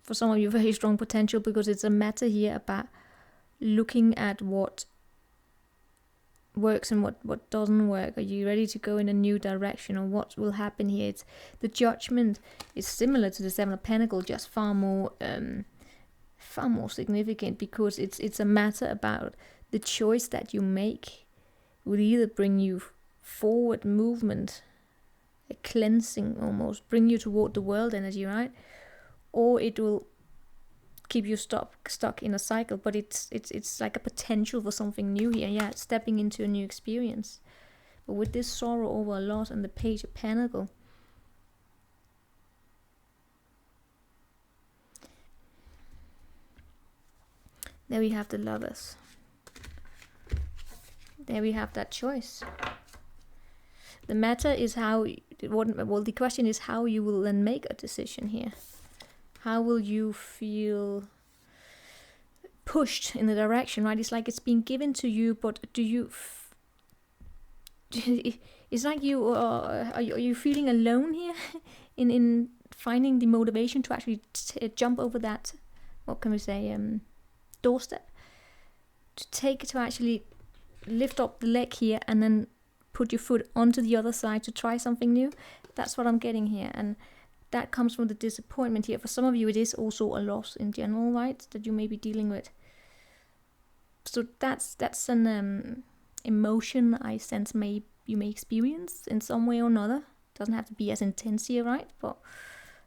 for some of you, very strong potential, because it's a matter here about looking at what works and what doesn't work. Are you ready to go in a new direction, or what will happen here? It's the Judgment is similar to the 7 of Pentacles, just far more significant, because it's a matter about the choice that you make will either bring you forward movement, a cleansing almost, bring you toward the world energy, right? Or it will keep you stuck in a cycle. But it's like a potential for something new here. Yeah, it's stepping into a new experience. But with this sorrow over a loss and the Page of Pentacles, there we have the Lovers. There we have that choice. The matter is the question is how you will then make a decision here. How will you feel pushed in the direction, right? It's like it's being given to you, but do you... it's like you are you feeling alone here in finding the motivation to actually jump over that, what can we say, doorstep, to actually lift up the leg here and then put your foot onto the other side to try something new. That's what I'm getting here, and that comes from the disappointment here. For some of you, it is also a loss in general, right, that you may be dealing with. So that's an emotion I sense you may experience in some way or another. Doesn't have to be as intense here, right? But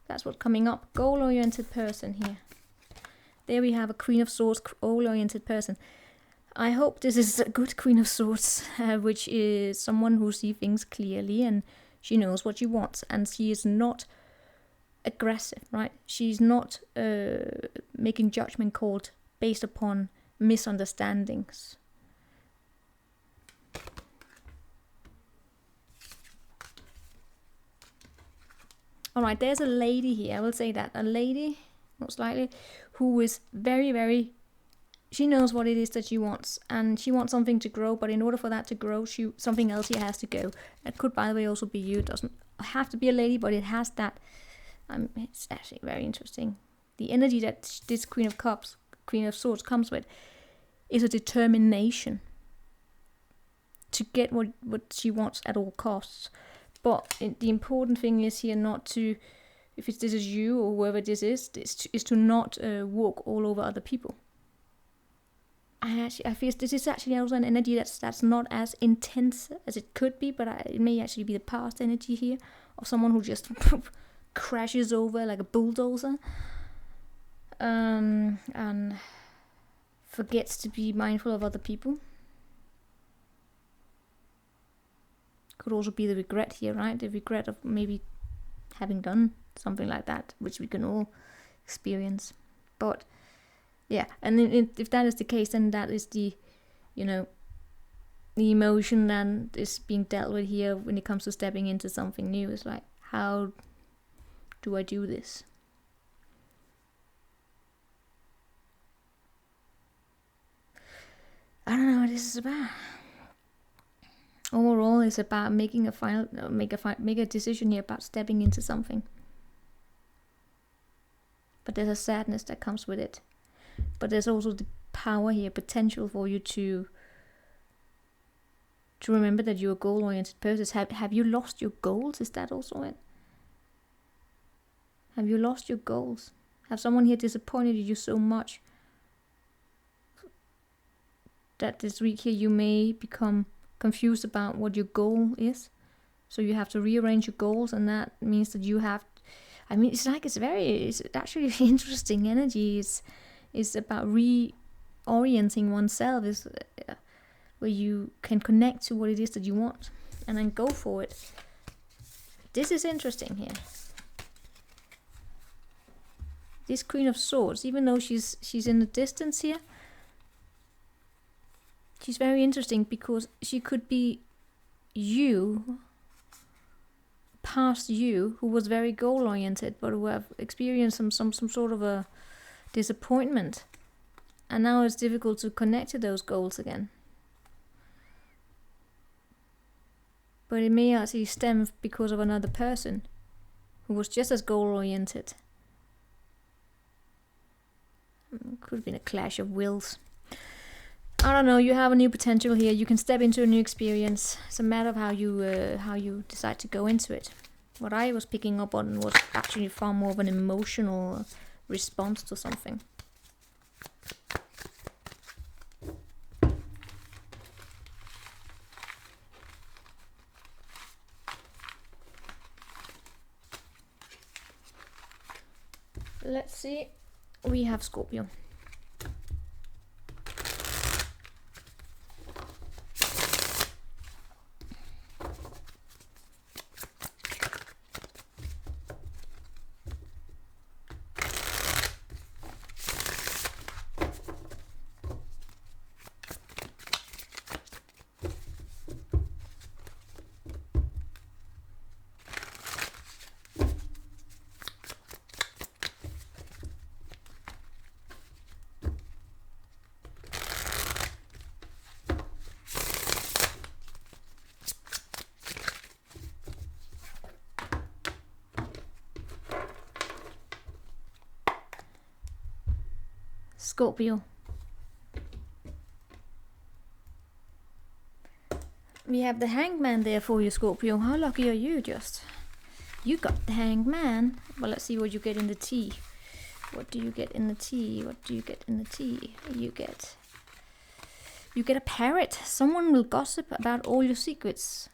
that's what's coming up. Goal-oriented person here. There we have a Queen of Swords, goal-oriented person. I hope this is a good Queen of Swords, which is someone who sees things clearly, and she knows what she wants, and she is not aggressive, right? She's not making judgment calls based upon misunderstandings. All right, there's a lady here. I will say that a lady, most likely, who is very, very. She knows what it is that she wants, and she wants something to grow. But in order for that to grow, something else here has to go. It could, by the way, also be you. It doesn't have to be a lady, but it has that. It's actually very interesting. The energy that this Queen of Cups, Queen of Swords comes with is a determination to get what she wants at all costs. But the important thing is here not to, if this is you or whoever this is to not walk all over other people. I feel this is actually also an energy that's not as intense as it could be, but it may actually be the past energy here of someone who just crashes over like a bulldozer, and forgets to be mindful of other people. Could also be the regret here, right? The regret of maybe having done something like that, which we can all experience. But yeah, and then if that is the case, then that is the, you know, the emotion that is being dealt with here when it comes to stepping into something new. Is like, how do I do this? I don't know what this is about. Overall, it's about making make a decision here about stepping into something. But there's a sadness that comes with it. But there's also the power here, potential for you to remember that you're a goal-oriented person. Have you lost your goals? Is that also it? Have you lost your goals? Have someone here disappointed you so much that this week here you may become confused about what your goal is? So you have to rearrange your goals, and that means that you have, I mean, it's actually interesting energy. It's about reorienting oneself, is where you can connect to what it is that you want and then go for it. This is interesting here. This Queen of Swords, even though she's in the distance here, she's very interesting because she could be you, past you, who was very goal-oriented, but who have experienced some sort of a disappointment. And now it's difficult to connect to those goals again. But it may actually stem because of another person who was just as goal-oriented. Could have been a clash of wills. I don't know, you have a new potential here. You can step into a new experience. It's a matter of how you decide to go into it. What I was picking up on was actually far more of an emotional response to something. Let's see. We have Scorpio. Scorpio. We have the Hangman there for you, Scorpio. How lucky are you, just? You got the Hangman. Well, let's see what you get in the tea. What do you get in the tea? What do you get in the tea? You get a parrot. Someone will gossip about all your secrets.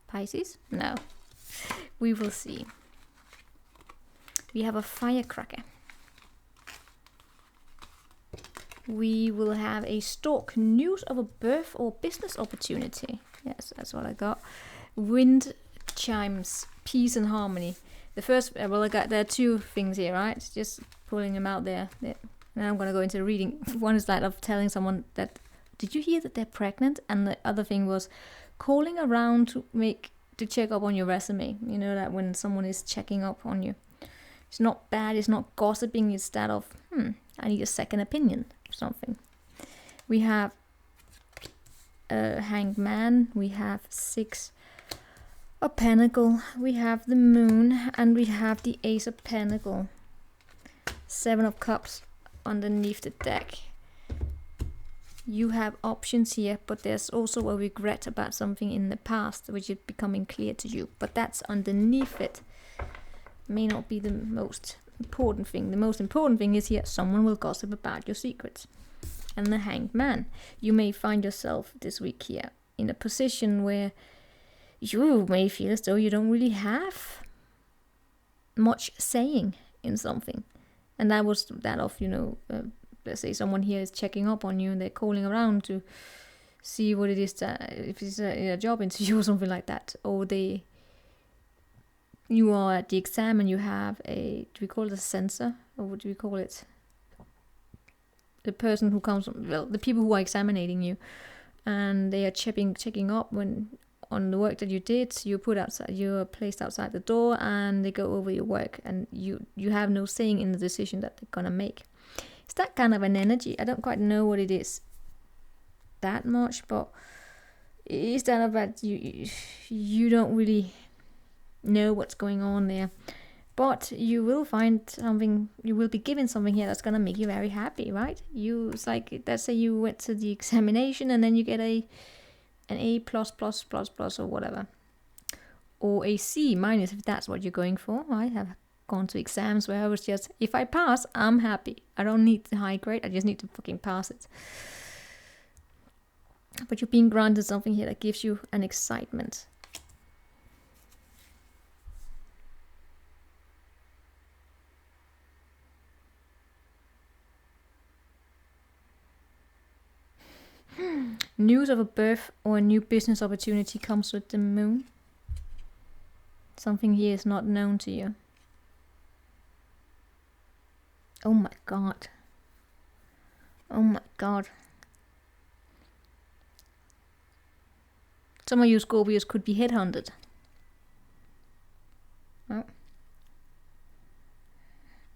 Pisces? No. We will see. We have a firecracker. We will have a stork. News of a birth or business opportunity. Yes, that's what I got. Wind chimes. Peace and harmony. The first, well, there are two things here, right? Just pulling them out there. Yeah. Now I'm going to go into the reading. One is that of telling someone that, did you hear that they're pregnant? And the other thing was calling around to check up on your resume. You know, that when someone is checking up on you. It's not bad, it's not gossiping, it's that of, I need a second opinion. Something. We have a Hangman, we have 6 of Pentacle, we have the Moon, and we have the Ace of Pentacle. 7 of Cups underneath the deck. You have options here, but there's also a regret about something in the past which is becoming clear to you, but that's underneath it. May not be the most important thing. The most important thing is here, someone will gossip about your secrets. And the Hanged Man. You may find yourself this week here in a position where you may feel as though you don't really have much saying in something. And that was that of, let's say someone here is checking up on you and they're calling around to see what it is, that if it's a job interview or something like that. Or you are at the exam and you have do we call it a censor? Or what do we call it? the person who comes, well, the people who are examining you, and they are checking up on the work that you did. You're placed outside the door, and they go over your work, and you have no saying in the decision that they're gonna make. It's that kind of an energy. I don't quite know what it is that much, but it's that about you don't really know what's going on there. But you will find something, you will be given something here that's gonna make you very happy, right? It's like, let's say you went to the examination and then you get an A++++ or whatever. Or a C- if that's what you're going for. I have gone to exams where I was just, if I pass, I'm happy. I don't need the high grade, I just need to fucking pass it. But you're being granted something here that gives you an excitement. News of a birth or a new business opportunity comes with the moon. Something here is not known to you. Oh my god. Oh my god. Some of you Scorpios could be headhunted. Oh.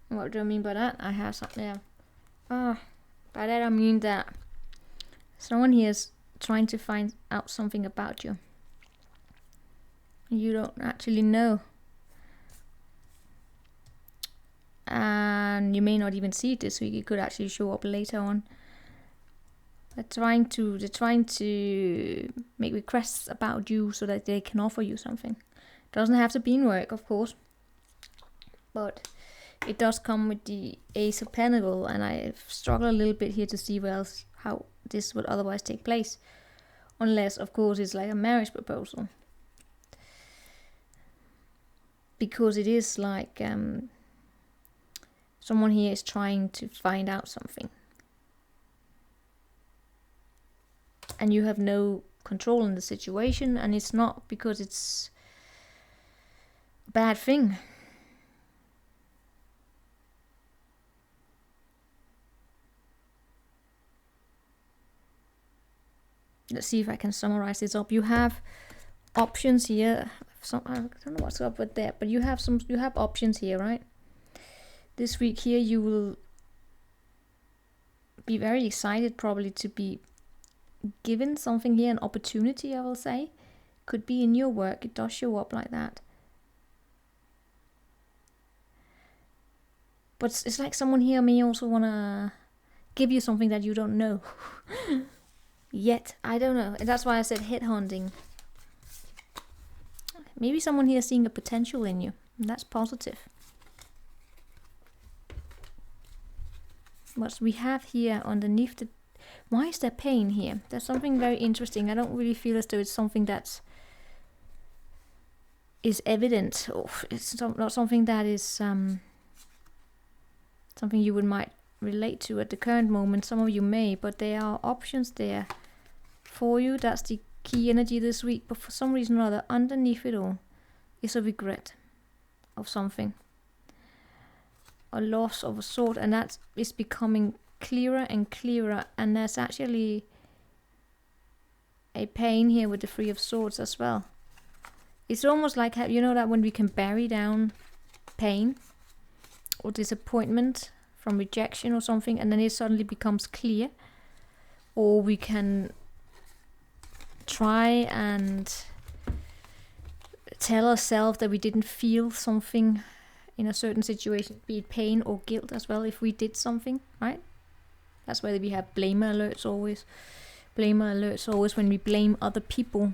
What do I mean by that? I have something there. By that I mean that someone here is trying to find out something about you. You don't actually know. And you may not even see it this week. It could actually show up later on. They're trying to make requests about you so that they can offer you something. Doesn't have to be in work, of course. But it does come with the Ace of Pentacles, and I struggle a little bit here to see how this would otherwise take place. Unless, of course, it's like a marriage proposal. Because it is like someone here is trying to find out something. And you have no control in the situation, and it's not because it's a bad thing. Let's see if I can summarize this up. You have options here. I don't know what's up with that, but you have options here, right? This week here you will be very excited probably to be given something here, an opportunity, I will say. Could be in your work. It does show up like that. But it's like someone here may also want to give you something that you don't know yet. I don't know. And that's why I said headhunting. Maybe someone here is seeing a potential in you. And that's positive. What we have here underneath the... Why is there pain here? There's something very interesting. I don't really feel as though it's something that is evident. Or it's not something that is something you might relate to at the current moment. Some of you may, but there are options there for you. That's the key energy this week. But for some reason or other, underneath it all is a regret of something. A loss of a sort, and that is becoming clearer and clearer, and there's actually a pain here with the Three of Swords as well. It's almost like, you know, that when we can bury down pain or disappointment from rejection or something, and then it suddenly becomes clear, or we can try and tell ourselves that we didn't feel something in a certain situation, be it pain or guilt as well, if we did something, right? That's why we have blamer alerts always. Blamer alerts always when we blame other people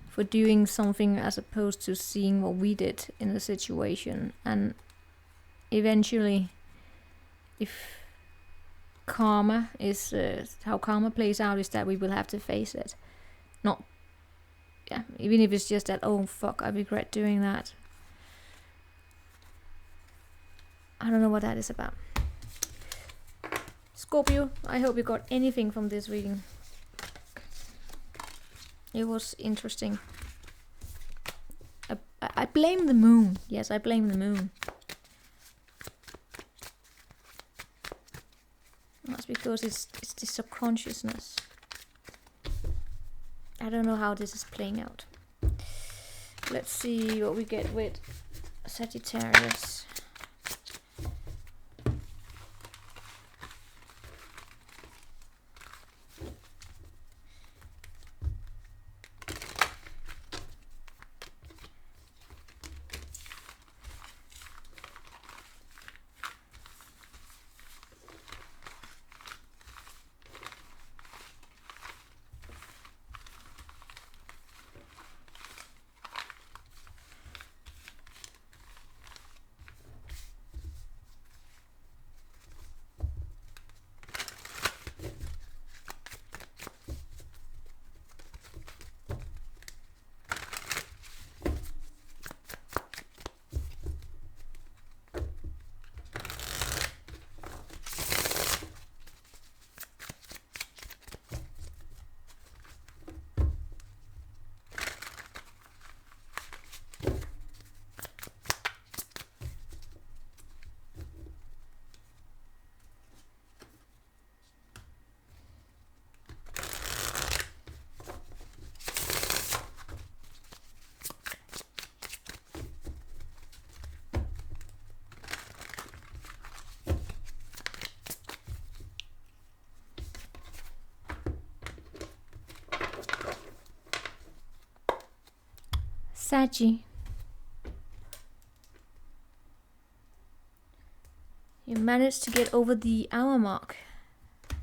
for doing something as opposed to seeing what we did in the situation. And eventually, if karma is how karma plays out, is that we will have to face it. Not, yeah, even if it's just that, oh fuck, I regret doing that. I don't know what that is about. Scorpio, I hope you got anything from this reading. It was interesting. I blame the moon. Yes, I blame the moon. That's because it's the subconsciousness. I don't know how this is playing out. Let's see what we get with Sagittarius. Saggy. You managed to get over the hour mark.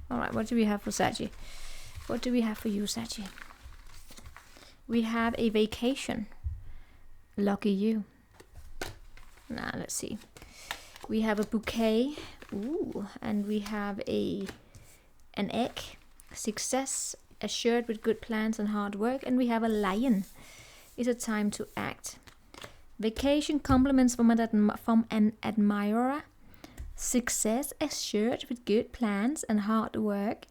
Alright, what do we have for Saggy? What do we have for you, Saggy? We have a vacation. Lucky you. Now, let's see. We have a bouquet. Ooh, and we have an egg. Success, assured with good plans and hard work. And we have a lion. It's a time to act. Vacation, compliments from an admirer. Success assured with good plans and hard work.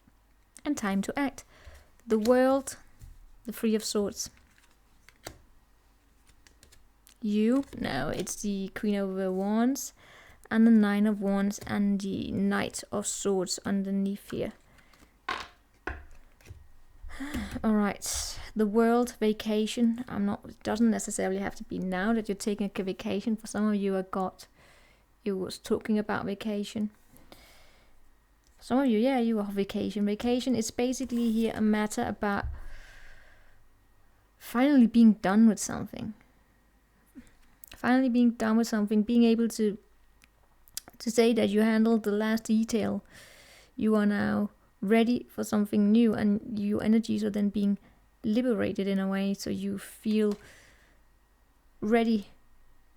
And time to act. The world, the Three of Swords. You, no, it's the Queen of Wands. And the Nine of Wands and the Knight of Swords underneath here. Alright, the world, vacation. It doesn't necessarily have to be now that you're taking a vacation. For some of you, you was talking about vacation. Some of you, yeah, you are vacation. Vacation is basically here a matter about finally being done with something. Finally being done with something, being able to say that you handled the last detail. You are now ready for something new, and your energies are then being liberated in a way, so you feel ready.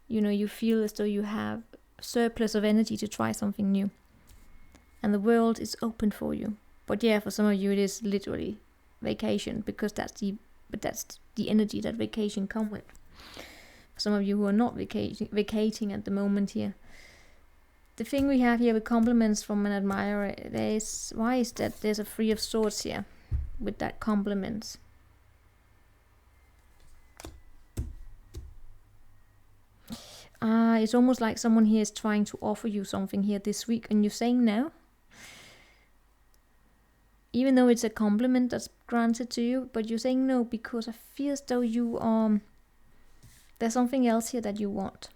You know, you feel as though you have a surplus of energy to try something new, and the world is open for you. But yeah, for some of you it is literally vacation, because that's the energy that vacation come with. For some of you who are not vacating at the moment here, the thing we have here with compliments from an admirer, why is that there's a Three of Swords here with that compliments? It's almost like someone here is trying to offer you something here this week and you're saying no. Even though it's a compliment that's granted to you, but you're saying no because I feel as though you there's something else here that you want.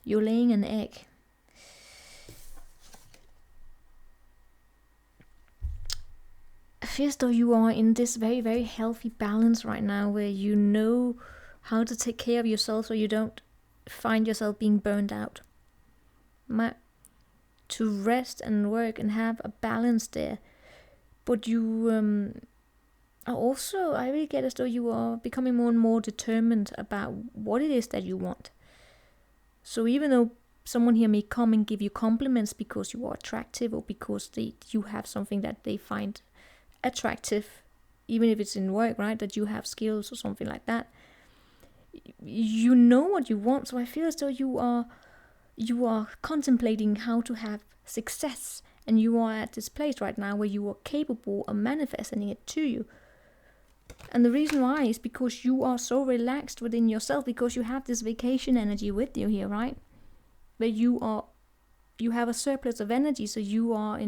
You're laying an egg. I feel as though you are in this very, very healthy balance right now where you know how to take care of yourself so you don't find yourself being burned out. To rest and work and have a balance there. But you are also, I really get as though you are becoming more and more determined about what it is that you want. So even though someone here may come and give you compliments because you are attractive or because you have something that they find attractive, even if it's in work, right, that you have skills or something like that, you know what you want. So I feel as though you are contemplating how to have success, and you are at this place right now where you are capable of manifesting it to you. And the reason why is because you are so relaxed within yourself, because you have this vacation energy with you here, right? But you have a surplus of energy, so you are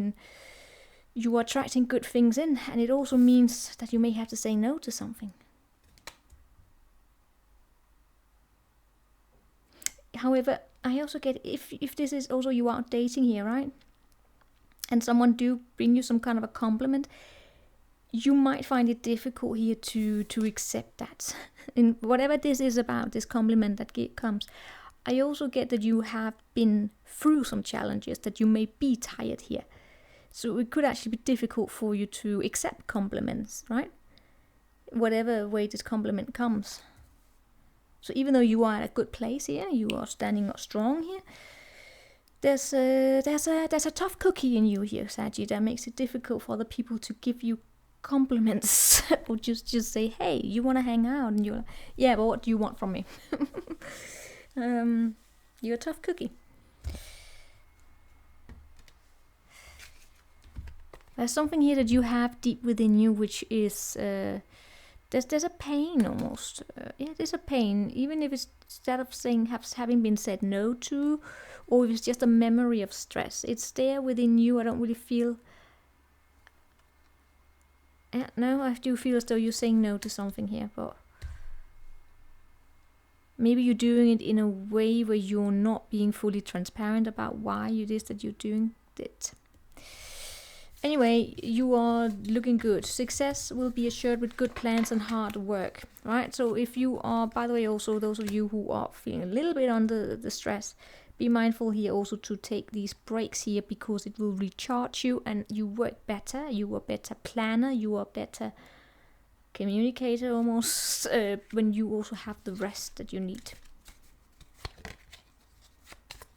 attracting good things in, and it also means that you may have to say no to something. However, I also get if this is also you out dating here, right? And someone do bring you some kind of a compliment, you might find it difficult here to accept that. And whatever this is about, this compliment that comes, I also get that you have been through some challenges, that you may be tired here. So it could actually be difficult for you to accept compliments, right? Whatever way this compliment comes. So even though you are at a good place here, you are standing up strong here, there's a tough cookie in you here, Saggy, that makes it difficult for other people to give you compliments or just say, hey, you want to hang out? And you're like, yeah, but what do you want from me? You're a tough cookie. There's something here that you have deep within you, which is there's a pain almost. Yeah, there's a pain, even if it's instead of saying having been said no to, or if it's just a memory of stress. It's there within you. I don't really feel. No, I do feel as though you're saying no to something here, but maybe you're doing it in a way where you're not being fully transparent about why it is that you're doing it. Anyway, you are looking good. Success will be assured with good plans and hard work, right? So if you are, by the way, also those of you who are feeling a little bit under the stress, be mindful here also to take these breaks here, because it will recharge you and you work better. You are a better planner. You are a better communicator almost when you also have the rest that you need.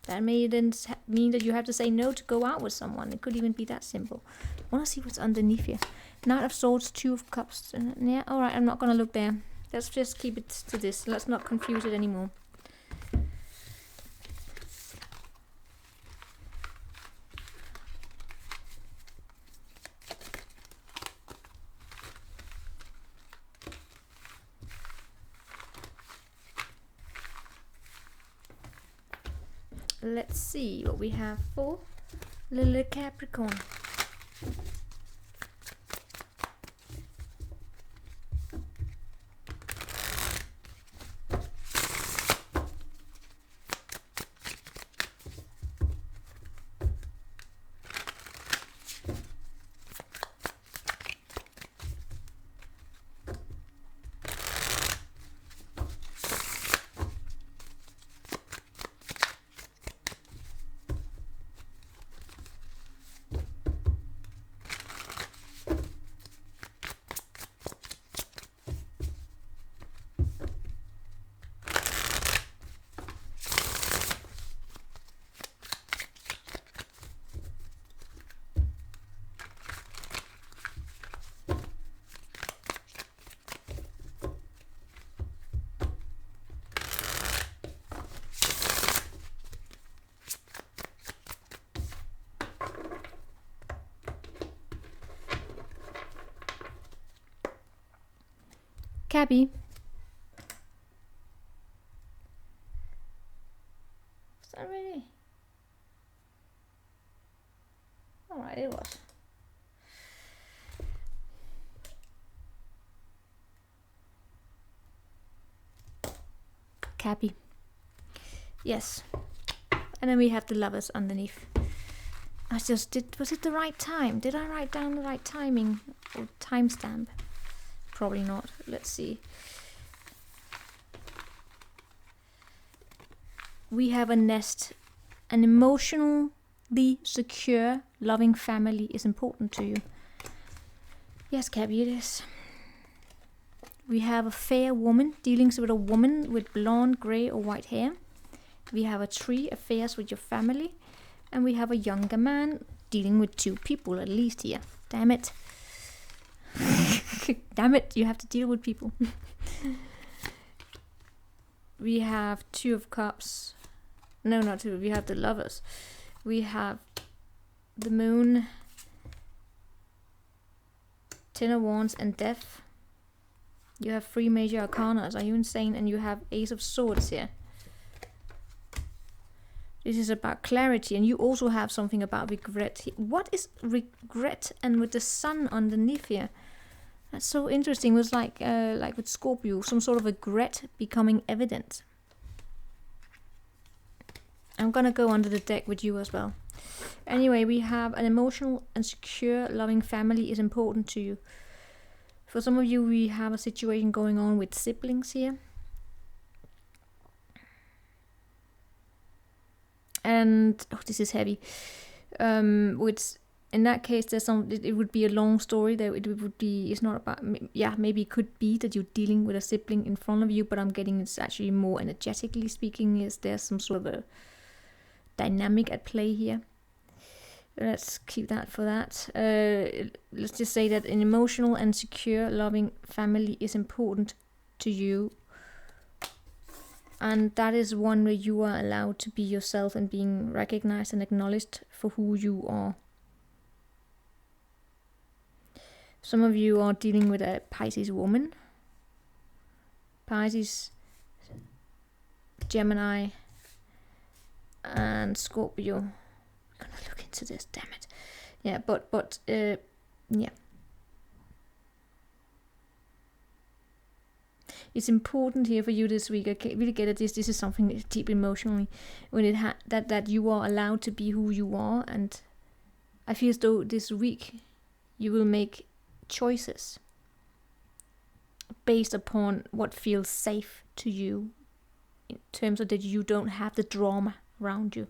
That may then mean that you have to say no to go out with someone. It could even be that simple. I want to see what's underneath here. Knight of Swords, Two of Cups. Yeah, alright, I'm not going to look there. Let's just keep it to this. Let's not confuse it anymore. Let's see what we have for little Capricorn. Cabby. Is that ready? Alright, it was. Cabby. Yes. And then we have the Lovers underneath. Was it the right time? Did I write down the right timing or timestamp? Probably not. Let's see. We have a nest. An emotionally secure, loving family is important to you. Yes, Cabby, it is. We have a fair woman, dealings with a woman with blonde, grey or white hair. We have a tree, affairs with your family. And we have a younger man, dealing with two people at least here. Damn it. Damn it, you have to deal with people. We have Two of Cups. No, not two. We have the Lovers. We have the Moon, Ten of Wands and Death. You have 3 major arcana. Are you insane? And you have Ace of Swords here. This is about clarity, and you also have something about regret. What is regret? And with the sun underneath here, that's so interesting. It was like with Scorpio, some sort of regret becoming evident. I'm gonna go under the deck with you as well. Anyway, we have an emotional and secure, loving family is important to you. For some of you, we have a situation going on with siblings here. And this is heavy. Which in that case, there's some. It would be a long story. That it would be. It's not about. Yeah, maybe it could be that you're dealing with a sibling in front of you, but I'm getting it's actually more energetically speaking. Is there some sort of a dynamic at play here? Let's keep that for that. Let's just say that an emotional and secure, loving family is important to you. And that is one where you are allowed to be yourself and being recognized and acknowledged for who you are. Some of you are dealing with a Pisces woman. Pisces, Gemini, and Scorpio. I'm gonna look into this, damn it. Yeah, but yeah. It's important here for you this week. I really get it. This is something deep emotionally. When it that you are allowed to be who you are, and I feel as though this week you will make choices based upon what feels safe to you, in terms of that you don't have the drama around you.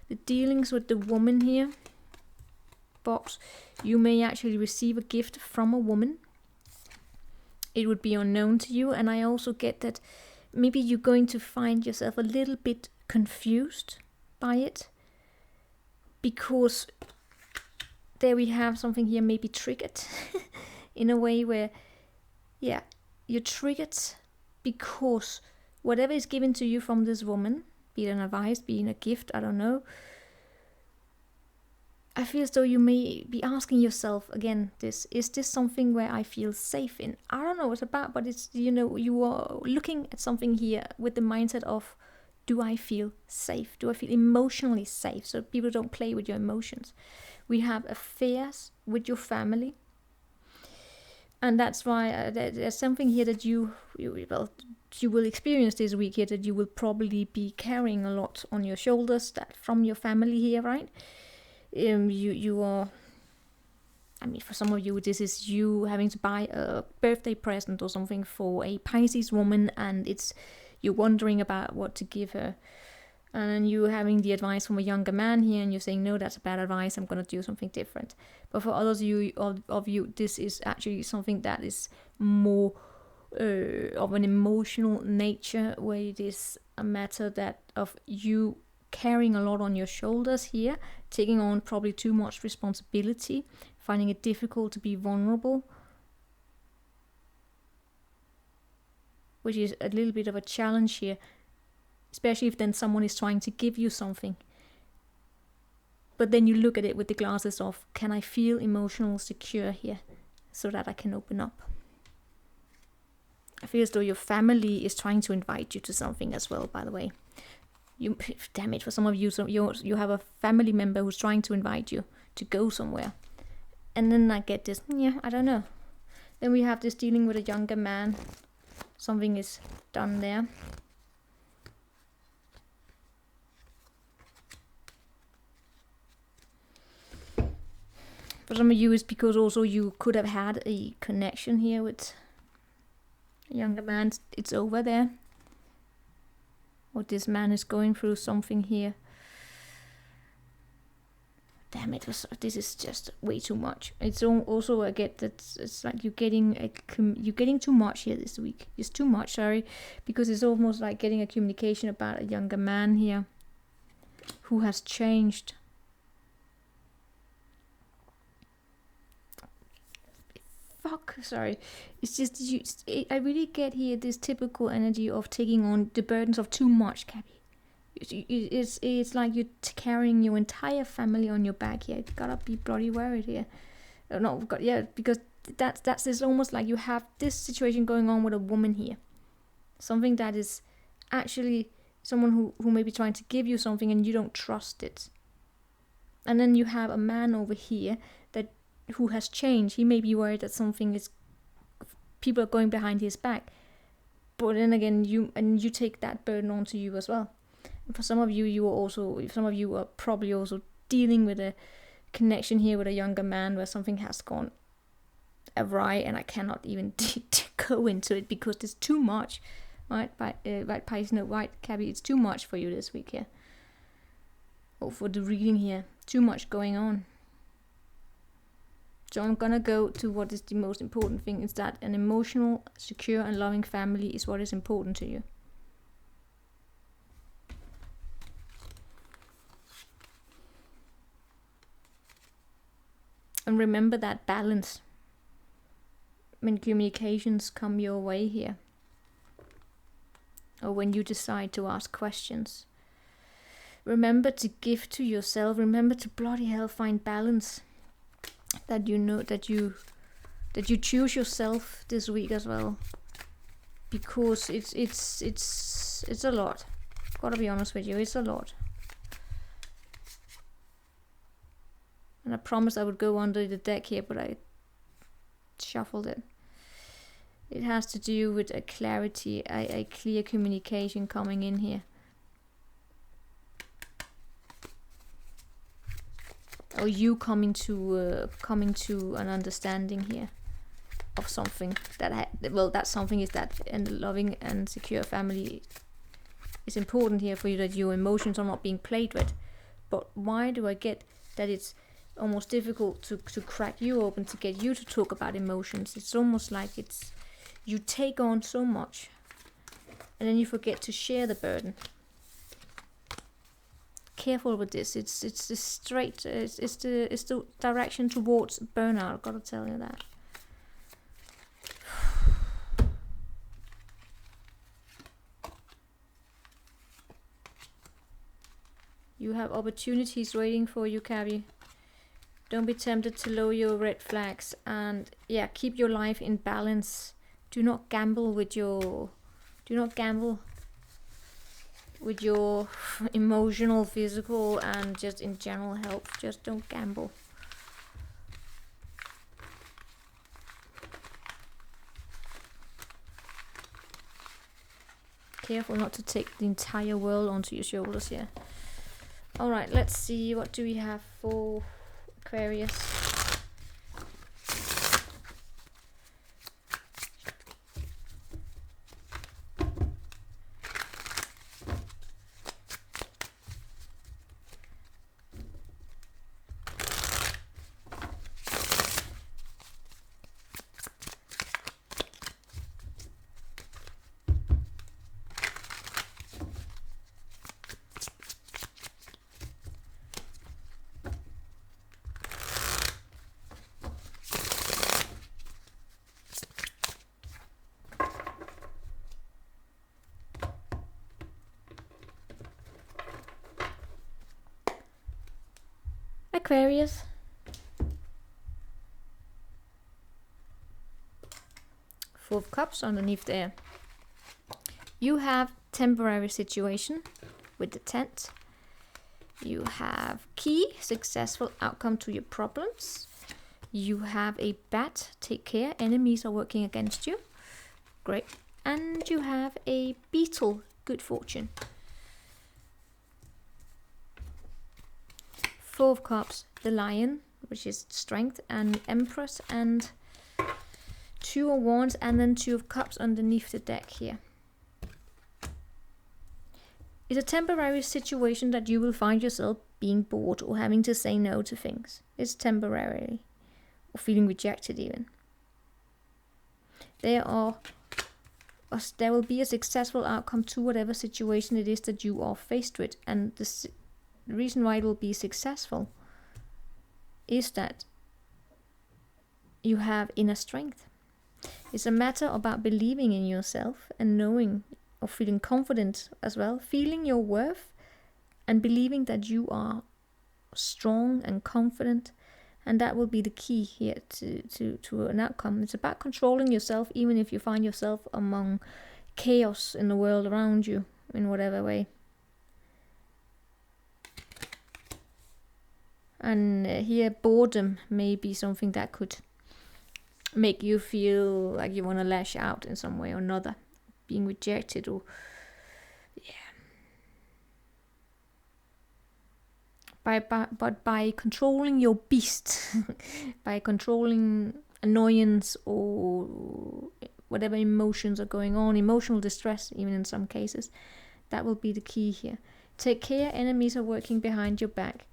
The dealings with the woman here, box, you may actually receive a gift from a woman. It would be unknown to you, and I also get that maybe you're going to find yourself a little bit confused by it, because there we have something here maybe triggered in a way where, yeah, you're triggered because whatever is given to you from this woman, be it an advice, be it a gift, I don't know, I feel as though you may be asking yourself again, is this something where I feel safe in? I don't know what it's about, but it's, you are looking at something here with the mindset of, do I feel safe? Do I feel emotionally safe? So people don't play with your emotions. We have affairs with your family. And that's why there's something here that you will experience this week here, that you will probably be carrying a lot on your shoulders that from your family here, right? You are, I mean, for some of you, this is you having to buy a birthday present or something for a Pisces woman, and you're wondering about what to give her, and then you having the advice from a younger man here, and you're saying, no, that's bad advice, I'm going to do something different. But for others of you, this is actually something that is more of an emotional nature, where it is a matter that of you carrying a lot on your shoulders here, taking on probably too much responsibility, finding it difficult to be vulnerable, which is a little bit of a challenge here, especially if then someone is trying to give you something. But then you look at it with the glasses of, can I feel emotional secure here so that I can open up? I feel as though your family is trying to invite you to something as well, by the way. Damn it, for some of you, so you have a family member who's trying to invite you to go somewhere. And then I get this, yeah, I don't know. Then we have this dealing with a younger man. Something is done there. For some of you, it's because also you could have had a connection here with a younger man. It's over there. Or this man is going through something here. Damn it, this is just way too much. It's also, I get that it's like you're getting too much here this week. It's too much, sorry. Because it's almost like getting a communication about a younger man here who has changed. Sorry, it's just I really get here this typical energy of taking on the burdens of too much, Cappy. It's like you're carrying your entire family on your back here. You gotta be bloody worried here. No, yeah, because that's it's almost like you have this situation going on with a woman here. Something that is actually someone who may be trying to give you something and you don't trust it. And then you have a man over here who has changed. He may be worried that people are going behind his back. But then again, you take that burden onto you as well. And for some of you, some of you are probably also dealing with a connection here with a younger man where something has gone awry, and I cannot even go into it because it's too much. Right, Pisces, no, right, Cabby, it's too much for you this week here. Or for the reading here. Too much going on. So I'm gonna go to what is the most important thing, is that an emotional, secure and loving family is what is important to you. And remember that balance when communications come your way here. Or when you decide to ask questions. Remember to give to yourself. Remember to bloody hell find balance. That you know that you choose yourself this week as well, because it's a lot. Gotta be honest with you, it's a lot. And I promised I would go under the deck here, but I shuffled it. It has to do with a clarity, a clear communication coming in here. Or you coming to an understanding here of something that something is that a loving and secure family is important here for you, that your emotions are not being played with. But why do I get that it's almost difficult to crack you open, to get you to talk about emotions? It's almost like you take on so much and then you forget to share the burden. Careful with this. It's the straight. It's the direction towards burnout. I've got to tell you that. You have opportunities waiting for you, Cabby. Don't be tempted to lower your red flags, and yeah, keep your life in balance. Do not gamble with your emotional, physical, and just in general health. Just don't gamble. Careful not to take the entire world onto your shoulders here. Alright, let's see, what do we have for Aquarius? Aquarius. Four of Cups underneath there. You have temporary situation with the tent. You have key, successful outcome to your problems. You have a bat, take care, enemies are working against you. Great. And you have a beetle, good fortune. Four of Cups, the Lion, which is strength, and Empress, and Two of Wands, and then Two of Cups underneath the deck here. It's a temporary situation that you will find yourself being bored or having to say no to things. It's temporary, or feeling rejected even. There will be a successful outcome to whatever situation it is that you are faced with, and the reason why it will be successful is that you have inner strength. It's a matter about believing in yourself and knowing or feeling confident as well, feeling your worth and believing that you are strong and confident And that will be the key here to an outcome. It's about controlling yourself, even if you find yourself among chaos in the world around you, in whatever way. And here, boredom may be something that could make you feel like you want to lash out in some way or another. Being rejected or... But by controlling your beast, by controlling annoyance or whatever emotions are going on, emotional distress even in some cases, that will be the key here. Take care, enemies are working behind your back.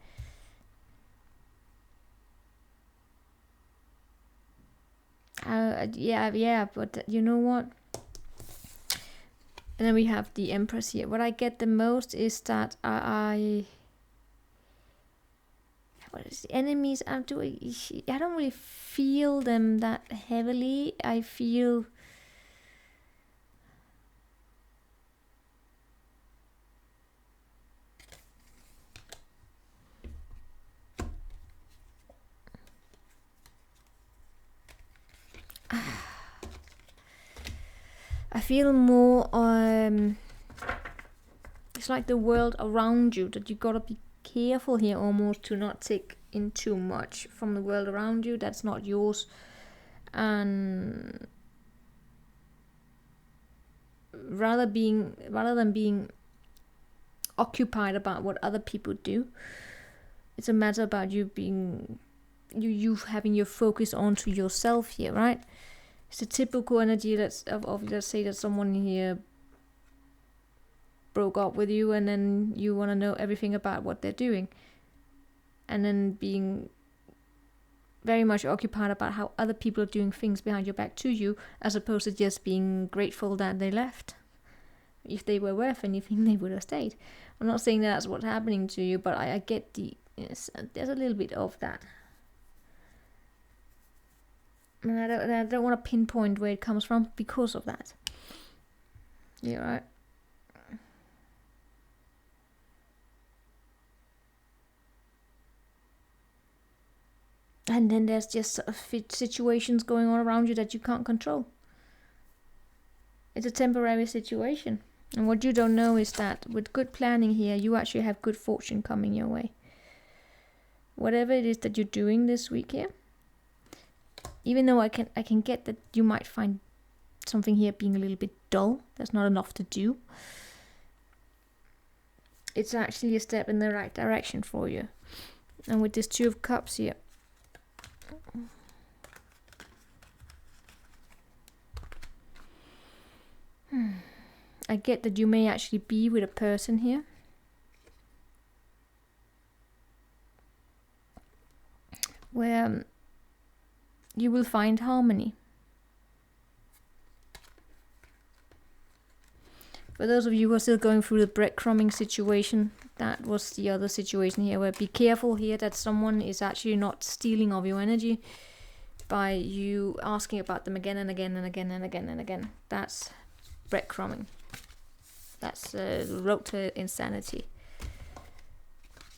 But you know what? And then we have the Empress here. What I get the most is that what is the enemies I'm doing? I don't really feel them that heavily. I feel more it's like the world around you, that you gotta be careful here almost to not take in too much from the world around you that's not yours, and rather than being occupied about what other people do, it's a matter about you being you having your focus onto yourself here, right? It's a typical energy that's of let's say that someone here broke up with you, and then you want to know everything about what they're doing, and then being very much occupied about how other people are doing things behind your back to you, as opposed to just being grateful that they left. If they were worth anything, they would have stayed. I'm not saying that's what's happening to you, but I get there's a little bit of that. And I don't want to pinpoint where it comes from because of that. Yeah, right. And then there's just sort of situations going on around you that you can't control. It's a temporary situation. And what you don't know is that with good planning here, you actually have good fortune coming your way. Whatever it is that you're doing this week here, even though I can get that you might find something here being a little bit dull, there's not enough to do, it's actually a step in the right direction for you. And with this Two of Cups here, I get that you may actually be with a person here where you will find harmony. For those of you who are still going through the breadcrumbing situation, that was the other situation here, where be careful here that someone is actually not stealing of your energy by you asking about them again and again and again and again and again. That's breadcrumbing. That's the road to insanity.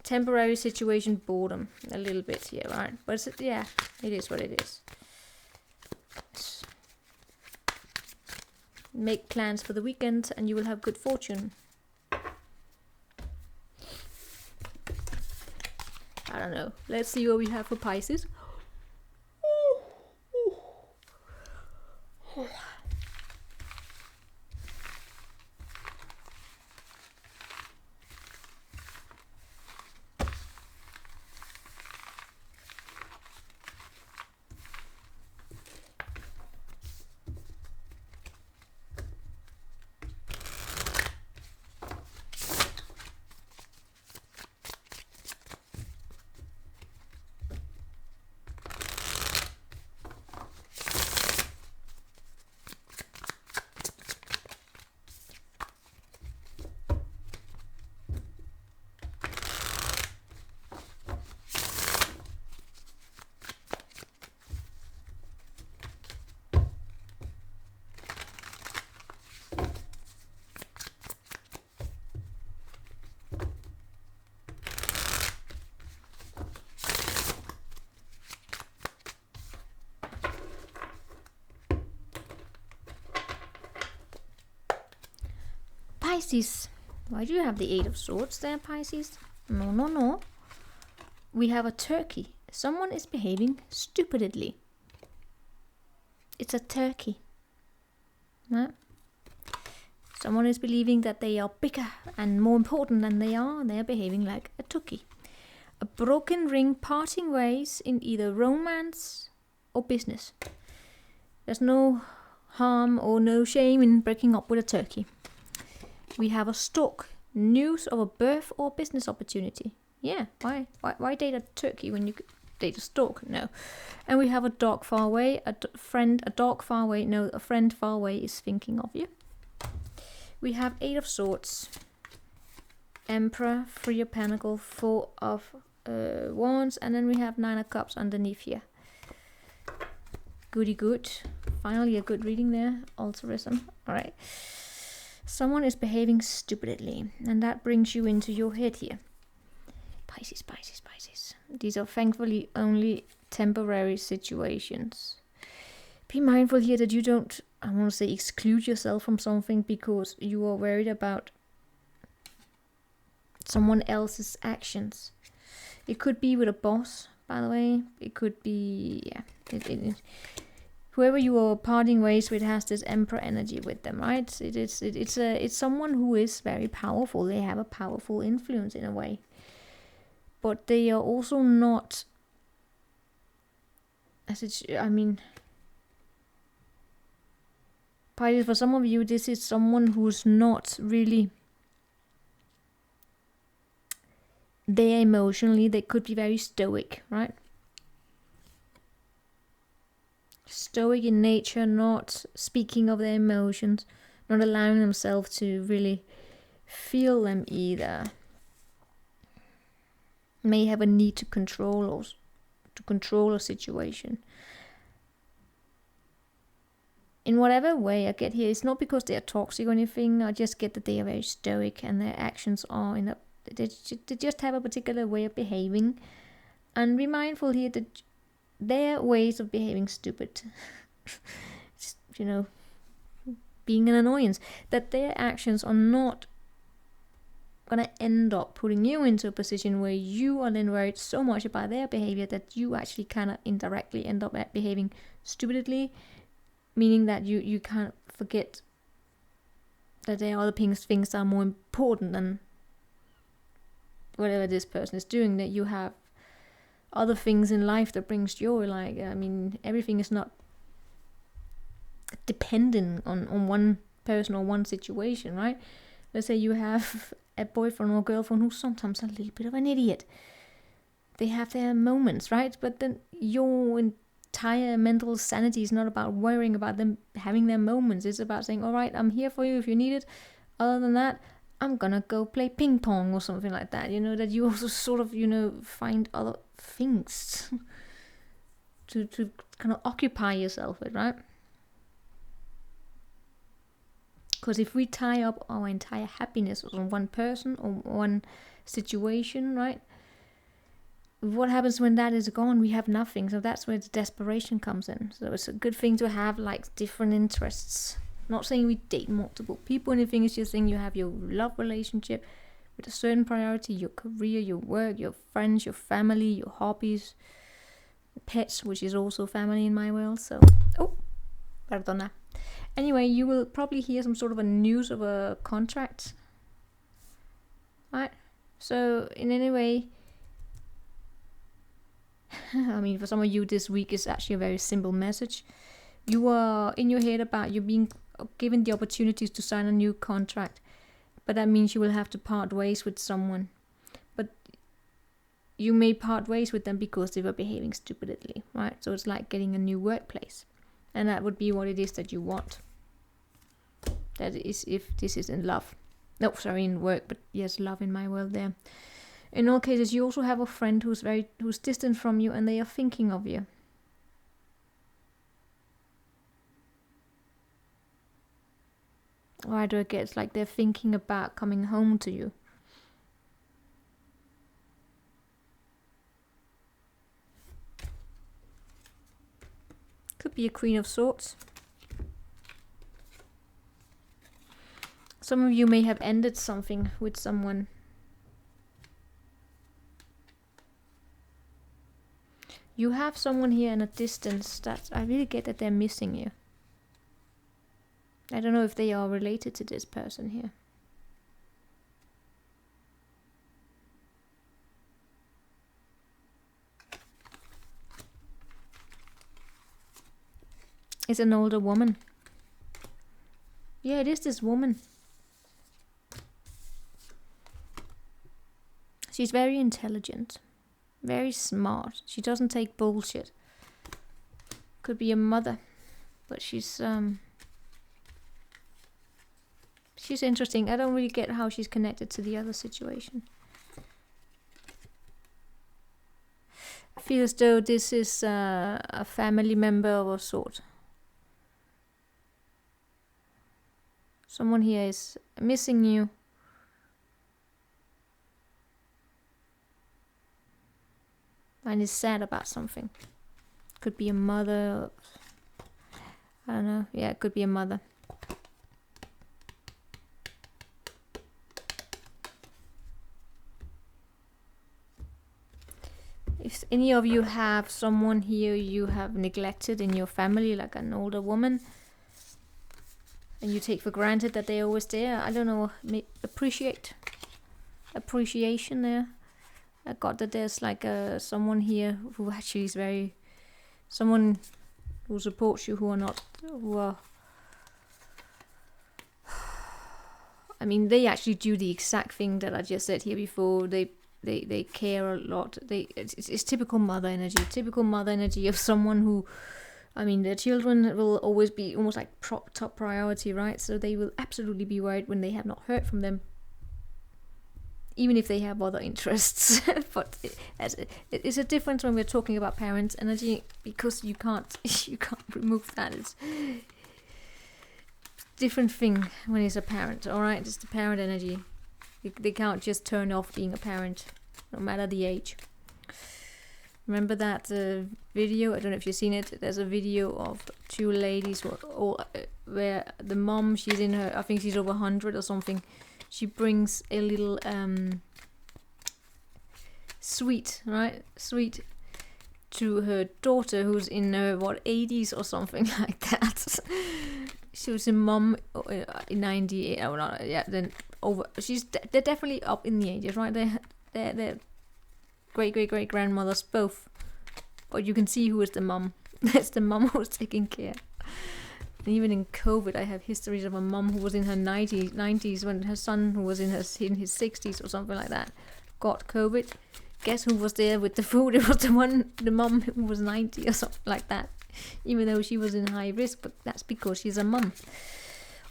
Temporary situation, boredom, a little bit here, right? But it's, yeah, it is what it is. Make plans for the weekend and you will have good fortune. I don't know. Let's see what we have for Pisces. Pisces. Why do you have the Eight of Swords there, Pisces? No, no, no. We have a turkey. Someone is behaving stupidly. It's a turkey. Right? Someone is believing that they are bigger and more important than they are, and they are behaving like a turkey. A broken ring, parting ways in either romance or business. There's no harm or no shame in breaking up with a turkey. We have a stork. News of a birth or business opportunity. Yeah, why date a turkey when you could date a stork? No. And we have a dog far away, a dog far away. No, a friend far away is thinking of you. We have Eight of Swords, Emperor, Three of Pentacles, Four of Wands, and then we have Nine of Cups underneath here. Goody good. Finally a good reading there. Altruism. Alright. Someone is behaving stupidly, and that brings you into your head here. Pisces, Pisces, Pisces. These are thankfully only temporary situations. Be mindful here that you don't, I want to say, exclude yourself from something because you are worried about someone else's actions. It could be with a boss, by the way. It could be, yeah. Whoever you are parting ways with has this Emperor energy with them, right? It's someone who is very powerful. They have a powerful influence in a way, but they are also not. Pisces, for some of you, this is someone who's not really there emotionally. They could be very stoic, right? Stoic in nature, not speaking of their emotions, not allowing themselves to really feel them either. May have a need to control a situation. In whatever way I get here, it's not because they are toxic or anything. I just get that they are very stoic and their actions are they just have a particular way of behaving. And be mindful here that their ways of behaving stupid, being an annoyance, that their actions are not gonna end up putting you into a position where you are then worried so much about their behavior that you actually kind of indirectly end up behaving stupidly, meaning that you kind of forget that there are other things that are more important than whatever this person is doing, that you have other things in life that brings joy. Like, everything is not dependent on one person or one situation, right? Let's say you have a boyfriend or girlfriend who's sometimes a little bit of an idiot. They have their moments, right? But then your entire mental sanity is not about worrying about them having their moments. It's about saying, all right, I'm here for you if you need it. Other than that, I'm gonna go play ping pong or something like that. That you also sort of, find other things to kind of occupy yourself with, right? Because if we tie up our entire happiness on one person or one situation, right? What happens when that is gone? We have nothing. So that's where the desperation comes in. So it's a good thing to have like different interests. Not saying we date multiple people, anything. It's just saying you have your love relationship with a certain priority, your career, your work, your friends, your family, your hobbies, pets, which is also family in my world. So, perdona. Anyway, you will probably hear some sort of a news of a contract, right? So, in any way, for some of you, this week is actually a very simple message. You are in your head about you being given the opportunities to sign a new contract, but that means you will have to part ways with someone. But you may part ways with them because they were behaving stupidly, right? So it's like getting a new workplace, and that would be what it is that you want. That is if this is in love. No, sorry, in work, but yes, love in my world there. In all cases, you also have a friend who's distant from you, and they are thinking of you. Why do I get? It's like they're thinking about coming home to you. Could be a Queen of Swords. Some of you may have ended something with someone. You have someone here in a distance that I really get that they're missing you. I don't know if they are related to this person here. It's an older woman. Yeah, it is this woman. She's very intelligent. Very smart. She doesn't take bullshit. Could be a mother. But she's interesting. I don't really get how she's connected to the other situation. I feel as though this is a family member of a sort. Someone here is missing you. And is sad about something. Could be a mother. I don't know. Yeah, it could be a mother. If any of you have someone here you have neglected in your family, like an older woman, and you take for granted that they're always there, I don't know, appreciation there. I got that there's like someone here who actually is someone who supports you, I mean, they actually do the exact thing that I just said here before. They care a lot. It's typical mother energy of someone who, I mean, their children will always be almost like top priority, right? So they will absolutely be worried when they have not heard from them, even if they have other interests. But it's a difference when we're talking about parents' energy, because you can't remove that. It's different thing when it's a parent. All right, it's the parent energy. They can't just turn off being a parent, no matter the age. Remember that video? I don't know if you've seen it. There's a video of two ladies where the mom, she's in her, I think she's over 100 or something. She brings a little sweet to her daughter, who's in her 80s or something like that. She was a mom in 98. Oh no, yeah. Then over. They're definitely up in the ages, right? They're great grandmothers both. But you can see who is the mom. That's the mom who's taking care. And even in COVID, I have histories of a mom who was in her 90s when her son, who was in his 60s or something like that, got COVID. Guess who was there with the food? It was the mom who was 90 or something like that. Even though she was in high risk, but that's because she's a mum.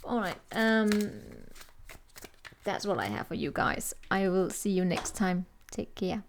All right, that's what I have for you guys. I will see you next time. Take care.